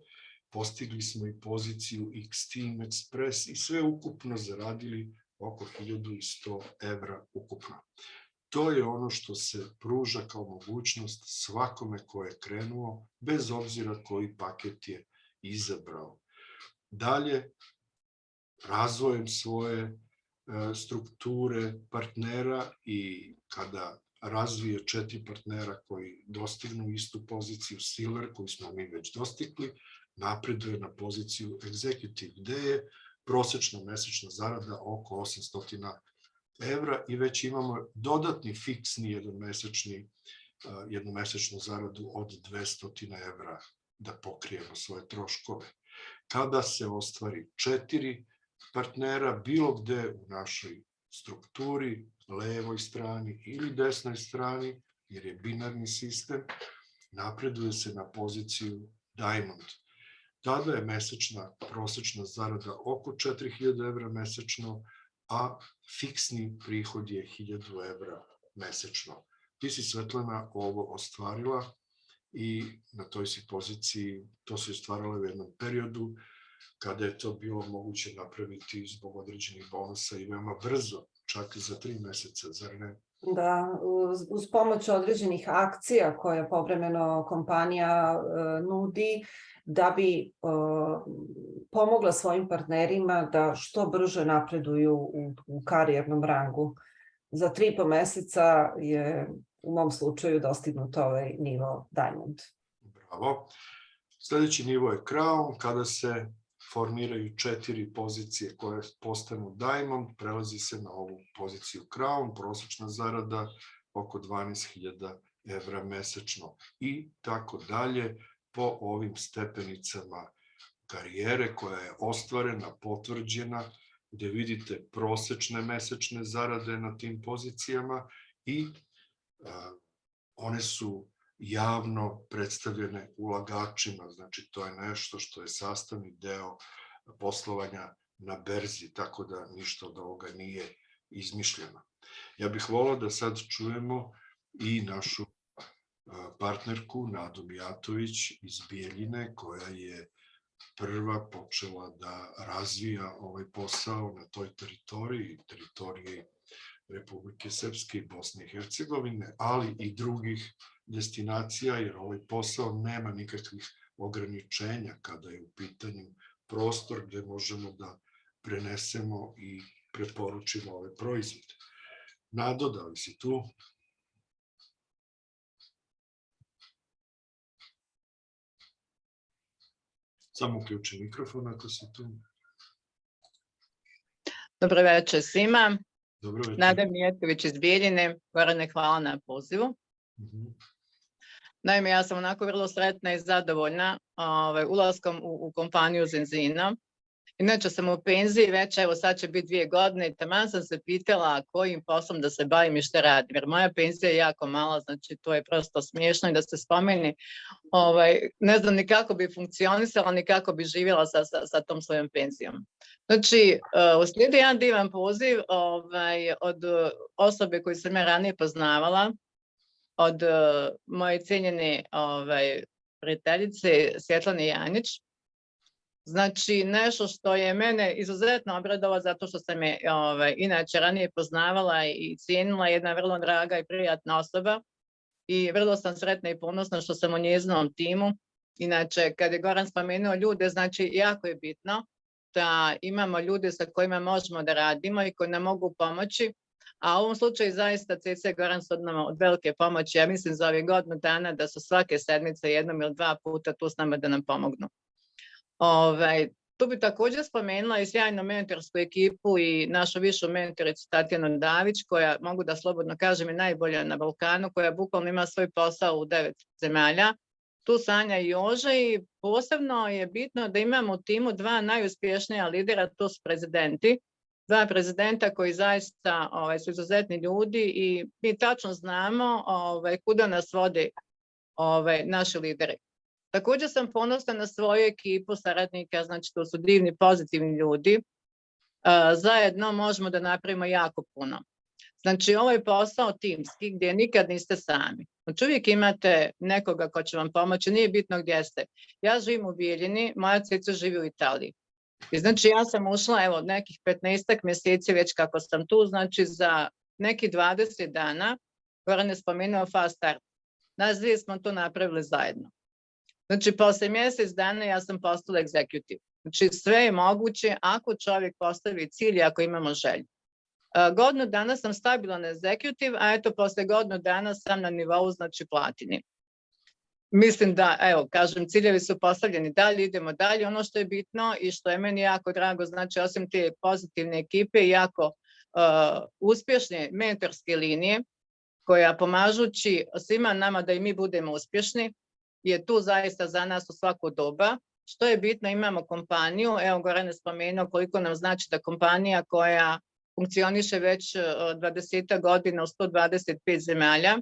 postigli smo i poziciju X-Team Express i sve ukupno zaradili oko 1100 evra ukupno. To je ono što se pruža kao mogućnost svakome ko je krenuo, bez obzira koji paket je izabrao. Dalje, razvojem svoje strukture partnera i kada razvije 4 partnera koji dostignu istu poziciju Silver, koju smo mi već dostigli, napreduje na poziciju Executive, gde je prosečna mesečna zarada oko 800 evra i već imamo dodatni fiksni jednomesečnu zaradu od 200 evra da pokrijemo svoje troškove. Kada se ostvari 4 partnera bilo gde u našoj strukturi, levoj strani ili desnoj strani, jer je binarni sistem, napreduje se na poziciju Diamond. Tada je prosečna zarada oko 4000 evra mesečno, a fiksni prihod je 1000 evra mesečno. Ti si, Svetlana, ovo ostvarila i na toj si poziciji, to si ostvarila u jednom periodu kada je to bilo moguće napraviti zbog određenih bonusa i veoma brzo, čak za 3 meseca, zar ne? Da, uz pomoć određenih akcija koje povremeno kompanija nudi da bi pomogla svojim partnerima da što brže napreduju u karijernom rangu. Za 3,5 meseca je u mom slučaju dostignut ovaj nivo Diamond. Bravo. Sljedeći nivo je Crown, kada se formiraju 4 pozicije koje postanu Diamond, prelazi se na ovu poziciju Crown, prosečna zarada oko 12.000 evra mesečno i tako dalje po ovim stepenicama karijere koja je ostvarena, potvrđena, gde vidite prosečne mesečne zarade na tim pozicijama i one su javno predstavljene ulagačima, znači to je nešto što je sastavni deo poslovanja na berzi, tako da ništa od ovoga nije izmišljeno. Ja bih volao da sad čujemo i našu partnerku Nadu Mijatović iz Bijeljine, koja je prva počela da razvija ovaj posao na toj teritoriji Republike Srpske i Bosne i Hercegovine, ali i drugih destinacija, jer ovaj posao nema nikakvih ograničenja kada je u pitanju prostor gde možemo da prenesemo i preporučimo ove proizvode. Nado, da li si tu? Samo uključi mikrofon ako si tu. Dobro večer svima. Dobro večer. Nada Mijatović iz Bijeljine. Gorane, hvala na pozivu. Naime, ja sam onako vrlo sretna i zadovoljna ulaskom u kompaniju Zenzina. Inače sam u penziji već, evo sad će biti 2 godine i taman sam se pitala kojim poslom da se bavim i šta radim. Jer moja penzija je jako mala, znači to je prosto smiješno i da se spomeni. Ne znam ni kako bi funkcionisala, ni kako bi živjela sa tom svojom penzijom. Znači, uslijedi jedan divan poziv od osobe koju sam ja ranije poznavala, od moje cijenjene prijateljice Svjetlane Janjić. Znači, nešto što je mene izuzetno obradovalo zato što sam je inače ranije poznavala i cijenila, jedna vrlo draga i prijatna osoba i vrlo sam sretna i ponosna što sam u njezinom timu. Inače, kad je Goran spomenuo ljude, znači jako je bitno da imamo ljude sa kojima možemo da radimo i koji nam mogu pomoći. A u ovom slučaju zaista CC Goran su od velike pomoći. Ja mislim za ovih godinu dana da su svake sedmice 1 ili 2 puta tu s nama da nam pomognu. Tu bi također spomenula i sjajnu mentorsku ekipu i našu višu mentoricu Tatjanu Davić, koja, mogu da slobodno kažem, je najbolja na Balkanu, koja bukvalno ima svoj posao u 9 zemalja. Tu Sanja i Joža i posebno je bitno da imamo u timu 2 najuspješnija lidera, to su prezidenti. 2 prezidenta koji zaista su izuzetni ljudi i mi tačno znamo kuda nas vode naši lideri. Također sam ponosna na svoju ekipu saradnika, znači to su divni, pozitivni ljudi. Zajedno možemo da napravimo jako puno. Znači, ovo je posao timski gdje nikad niste sami. Znači, uvijek imate nekoga ko će vam pomoći, nije bitno gdje ste. Ja živim u Bijeljini, moja cica živi u Italiji. I znači, ja sam ušla, evo, nekih 15 mjeseci već kako sam tu, znači za neki 20 dana, Goran je spomenuo fast start. Nas dvije smo to napravili zajedno. Znači, posle mjesec dana ja sam postala executive. Znači, sve je moguće ako čovjek postavi cilj i ako imamo želju. Godinu dana sam stabilan executive, a eto, posle godinu dana sam na nivou, znači, platini. Mislim da, evo, kažem, ciljevi su postavljeni dalje, idemo dalje. Ono što je bitno i što je meni jako drago, znači, osim te pozitivne ekipe, jako uspješne mentorske linije, koja pomažući svima nama da i mi budemo uspješni, je tu zaista za nas u svako doba. Što je bitno, imamo kompaniju, evo Goran je spomenuo koliko nam znači da kompanija koja funkcioniše već 20 godina u 125 zemalja,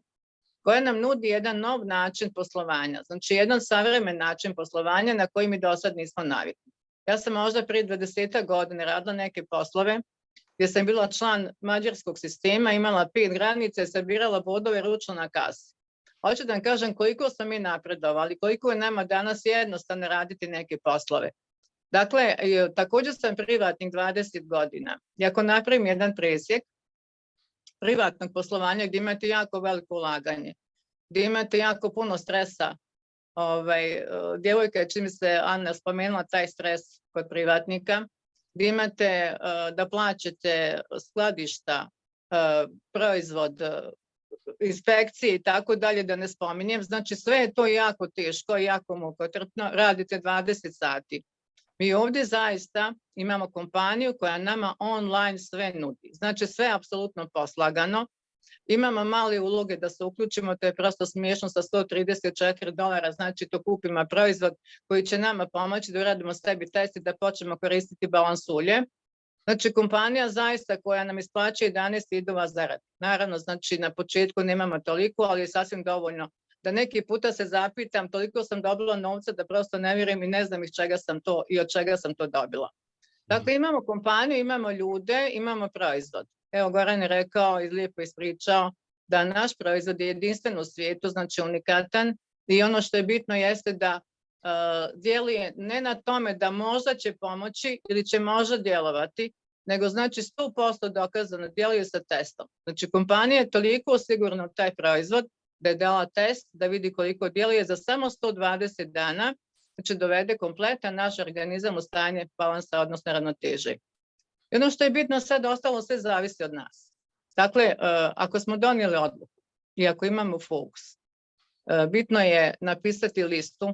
koja nam nudi jedan nov način poslovanja, znači jedan savremen način poslovanja na koji mi do sad nismo navikli. Ja sam možda prije 20 godina radila neke poslove gdje sam bila član mađarskog sistema, imala 5 granica i sabirala bodove ručno na kasi. Hoću da vam kažem koliko smo mi napredovali, koliko je nama danas jednostavno raditi neke poslove. Dakle, također sam privatnik 20 godina. I ako napravim jedan presjek privatnog poslovanja gdje imate jako veliko ulaganje, gdje imate jako puno stresa, djevojka, čim se Ana spomenula taj stres kod privatnika, gdje imate da plaćate skladišta, proizvod, inspekcije i tako dalje, da ne spominjem. Znači, sve je to jako teško, jako mukotrpno, radite 20 sati. Mi ovdje zaista imamo kompaniju koja nama online sve nudi. Znači, sve je apsolutno poslagano. Imamo male uloge da se uključimo, to je prosto smiješno sa $134, znači to kupimo proizvod koji će nama pomoći da uradimo sebi test i da počnemo koristiti balans ulje. Znači, kompanija zaista koja nam isplaća 11 idova zarade. Naravno, znači, na početku nemamo toliko, ali je sasvim dovoljno da neki puta se zapitam, toliko sam dobila novca da prosto ne vjerujem i ne znam iz čega sam to i od čega sam to dobila. Dakle, imamo kompaniju, imamo ljude, imamo proizvod. Evo, Goran je rekao i lijepo ispričao da naš proizvod je jedinstven u svijetu, znači unikatan, i ono što je bitno jeste da djeluje ne na tome da možda će pomoći ili će možda djelovati, nego znači 100% dokazano djeluje sa testom. Znači, kompanija je toliko sigurna u taj proizvod da je dala test da vidi koliko djeluje za samo 120 dana, znači dovede kompletan naš organizam u stanje balansa, odnosno ravnoteže. I ono što je bitno sad, ostalo sve zavisi od nas. Dakle, ako smo donijeli odluku i ako imamo fokus, bitno je napisati listu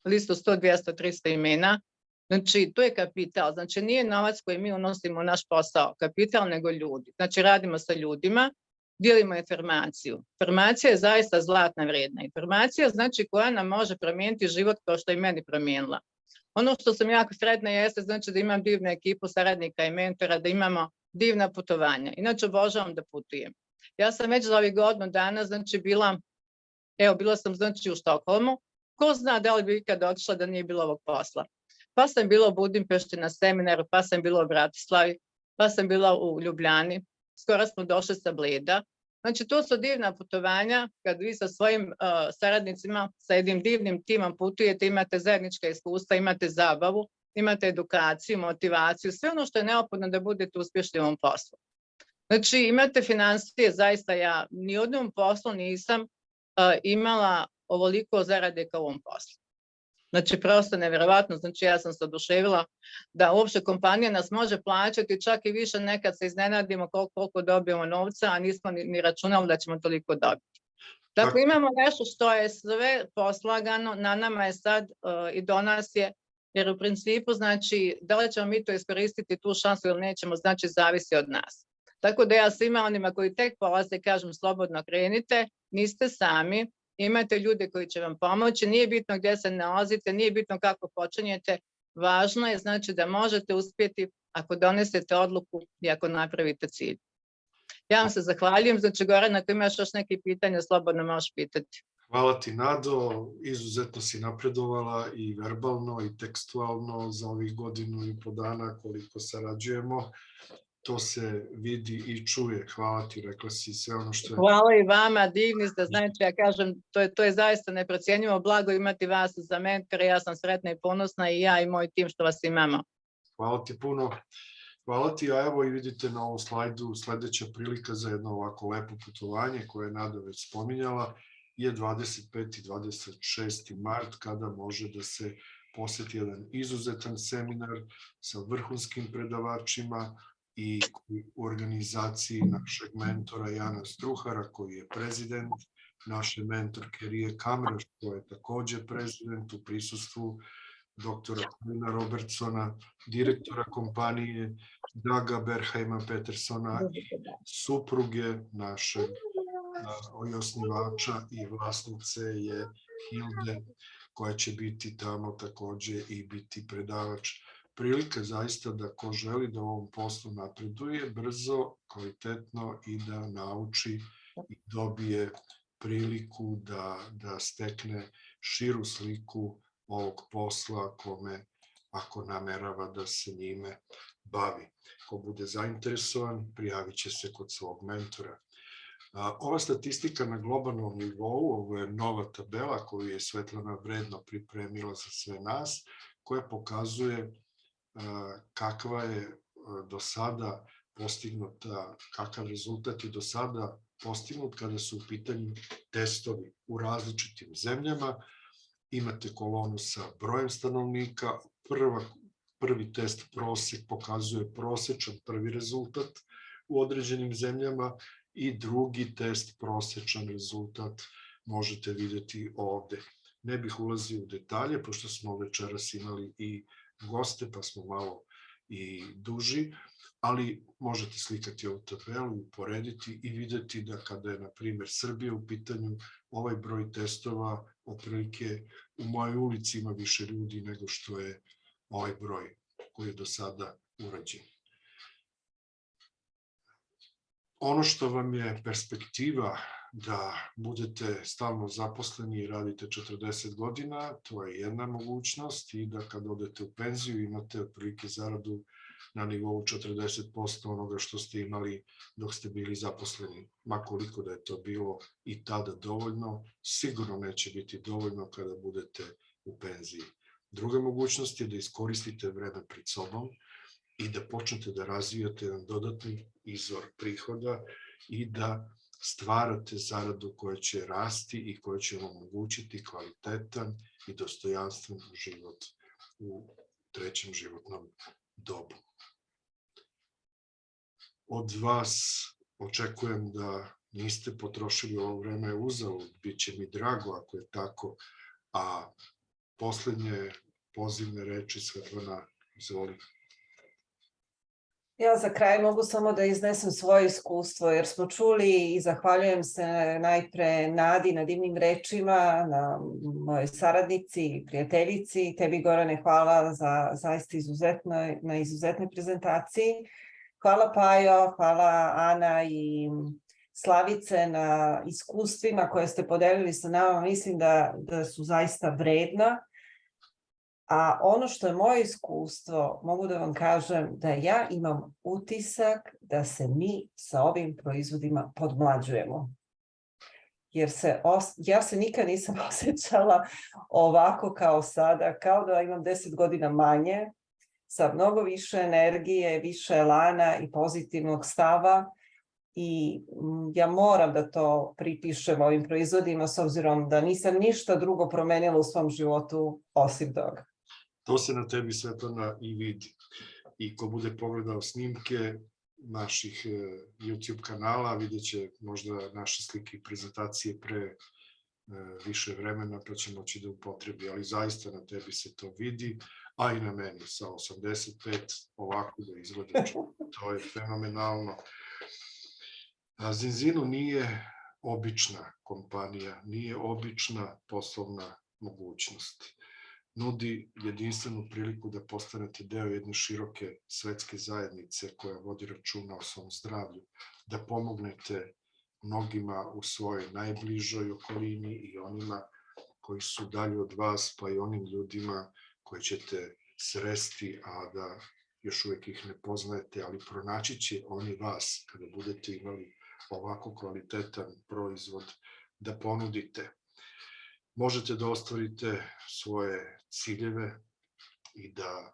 100, 200, 300 imena. Znači, to je kapital. Znači, nije novac koji mi unosimo u naš posao, kapital, nego ljudi. Znači, radimo sa ljudima, dijelimo informaciju. Informacija je zaista zlatna vrijedna. Informacija znači koja nam može promijeniti život kao što je meni promijenila. Ono što sam jako sretna jeste znači da imam divnu ekipu saradnika i mentora, da imamo divna putovanja. Inače, obožavam da putujem. Ja sam već za ovih godinu dana, znači bila sam znači u Štokholmu. Ko zna da li bi ikad otišla da nije bilo ovog posla. Pa sam bila u Budimpešti na seminaru, pa sam bila u Bratislavi, pa sam bila u Ljubljani. Skoro smo došli sa Bleda. Znači, to su divna putovanja kad vi sa svojim saradnicima, sa jednim divnim timom putujete, imate zajednička iskustva, imate zabavu, imate edukaciju, motivaciju, sve ono što je neophodno da budete uspješni u ovom poslu. Znači, imate financije, zaista ja ni u jednom poslu nisam imala ovoliko zarade kao u ovom poslu. Znači, prosto nevjerovatno, znači ja sam se oduševila da uopće kompanija nas može plaćati, čak i više nekad se iznenadimo koliko dobijemo novca, a nismo ni računali da ćemo toliko dobiti. Dakle, imamo nešto što je sve poslagano, na nama je sad i do nas je, jer u principu, znači, da li ćemo mi to iskoristiti tu šansu ili nećemo, znači, zavisi od nas. Tako da ja svima onima koji tek polaze kažem slobodno krenite, niste sami. Imate ljude koji će vam pomoći, nije bitno gdje se nalazite, nije bitno kako počinjete, važno je znači da možete uspjeti ako donesete odluku i ako napravite cilj. Ja vam se zahvaljujem, znači Goran, ako imaš još neke pitanja, slobodno možeš pitati. Hvala ti, Nado, izuzetno si napredovala i verbalno i tekstualno za ovih 1,5 dana koliko sarađujemo. To se vidi i čuje. Hvala ti, rekla si sve ono što je... Hvala i vama, divni ste, znači ja kažem, to je zaista neprocjenjivo blago imati vas za mentore, ja sam sretna i ponosna i ja i moj tim što vas imamo. Hvala ti puno. Hvala ti, a evo i vidite na ovom slajdu sledeća prilika za jedno ovako lepo putovanje koje je Nada već spominjala je 25. i 26. mart kada može da se poseti jedan izuzetan seminar sa vrhunskim predavačima i u organizaciji našeg mentora Jana Struhara koji je prezident, naše mentorke Rije Kamraš koja je takođe prezident u prisustvu doktora Colina Robertsona, direktora kompanije Daga Berheima Petersona, supruge našeg osnivača i vlasnice je Hilde koja će biti tamo takođe i biti predavač. Prilika zaista da ko želi da u ovom poslu napreduje brzo, kvalitetno i da nauči i dobije priliku da stekne širu sliku ovog posla kome ako namerava da se njime bavi. Ko bude zainteresovan, prijavit će se kod svog mentora. Ova statistika na globalnom nivou, ovo je nova tabela koju je Svetlana vredno pripremila za sve nas, koja pokazuje kakva je do sada postignuta, kakav rezultat je do sada postignut kada su u pitanju testovi u različitim zemljama. Imate kolonu sa brojem stanovnika, prvi test prosek pokazuje prosečan prvi rezultat u određenim zemljama i drugi test prosečan rezultat možete videti ovde. Ne bih ulazio u detalje, pošto smo večeras imali i goste, pa smo malo i duži, ali možete slikati ovu tabelu, uporediti i videti da kada je, na primjer, Srbija u pitanju, ovaj broj testova, otprilike u mojoj ulici ima više ljudi nego što je ovaj broj koji je do sada urađen. Ono što vam je perspektiva da budete stalno zaposleni i radite 40 godina, to je jedna mogućnost i da kad odete u penziju imate otprilike zaradu na nivou 40% onoga što ste imali dok ste bili zaposleni. Ma koliko da je to bilo i tada dovoljno, sigurno neće biti dovoljno kada budete u penziji. Druga mogućnost je da iskoristite vreme pred sobom i da počnete da razvijate jedan dodatni izvor prihoda i da stvarate zaradu koja će rasti i koja će vam omogućiti kvalitetan i dostojanstven život u trećem životnom dobu. Od vas očekujem da niste potrošili ovo vreme uzalud, bit će mi drago ako je tako, a poslednje pozivne reči Svetlana, izvolite. Ja za kraj mogu samo da iznesem svoje iskustvo, jer smo čuli i zahvaljujem se najpre Nadi na divnim rečima, na mojoj saradnici i prijateljici. Tebi, Gorane, hvala za zaista na izuzetnoj prezentaciji. Hvala Pajo, hvala Ana i Slavice na iskustvima koje ste podelili sa nama. Mislim da su zaista vredna. A ono što je moje iskustvo, mogu da vam kažem da ja imam utisak da se mi sa ovim proizvodima podmlađujemo. Jer ja se nikad nisam osjećala ovako kao sada, kao da imam 10 godina manje, sa mnogo više energije, više elana i pozitivnog stava. I ja moram da to pripišem ovim proizvodima s obzirom da nisam ništa drugo promenila u svom životu osim toga. To se na tebi, Svetlana, i vidi. I ko bude pogledao snimke naših YouTube kanala, vidjet će možda naše slike i prezentacije pre više vremena, pa će moći da upotrebi, ali zaista na tebi se to vidi, a i na meni sa 85 ovako da izgleda, to je fenomenalno. Zinzino nije obična kompanija, nije obična poslovna mogućnost. Nudi jedinstvenu priliku da postanete deo jedne široke svetske zajednice koja vodi računa o svom zdravlju, da pomognete mnogima u svojoj najbližoj okolini i onima koji su dalje od vas, pa i onim ljudima koje ćete sresti, a da još uvijek ih ne poznajete, ali pronaći će oni vas kada budete imali ovako kvalitetan proizvod da ponudite. Možete da ostvarite svoje ciljeve i da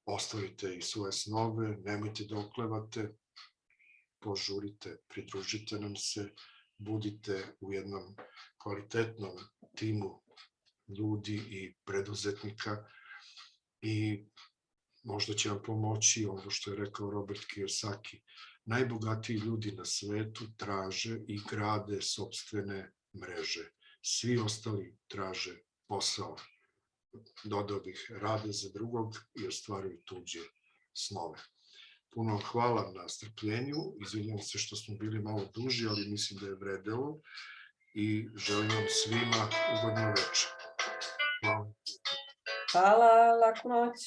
ostvarite i svoje snove, nemojte da oklevate, požurite, pridružite nam se, budite u jednom kvalitetnom timu ljudi i preduzetnika i možda će vam pomoći ono što je rekao Robert Kiyosaki. Najbogatiji ljudi na svetu traže i grade sopstvene mreže. Svi ostali traže posao. Dodao bih, rade za drugog i ostvaruju tuđe snove. Puno hvala na strpljenju. Izvinjam se što smo bili malo duži, ali mislim da je vredelo i želim vam svima ugodno večer. Hvala. Hvala, laku noć.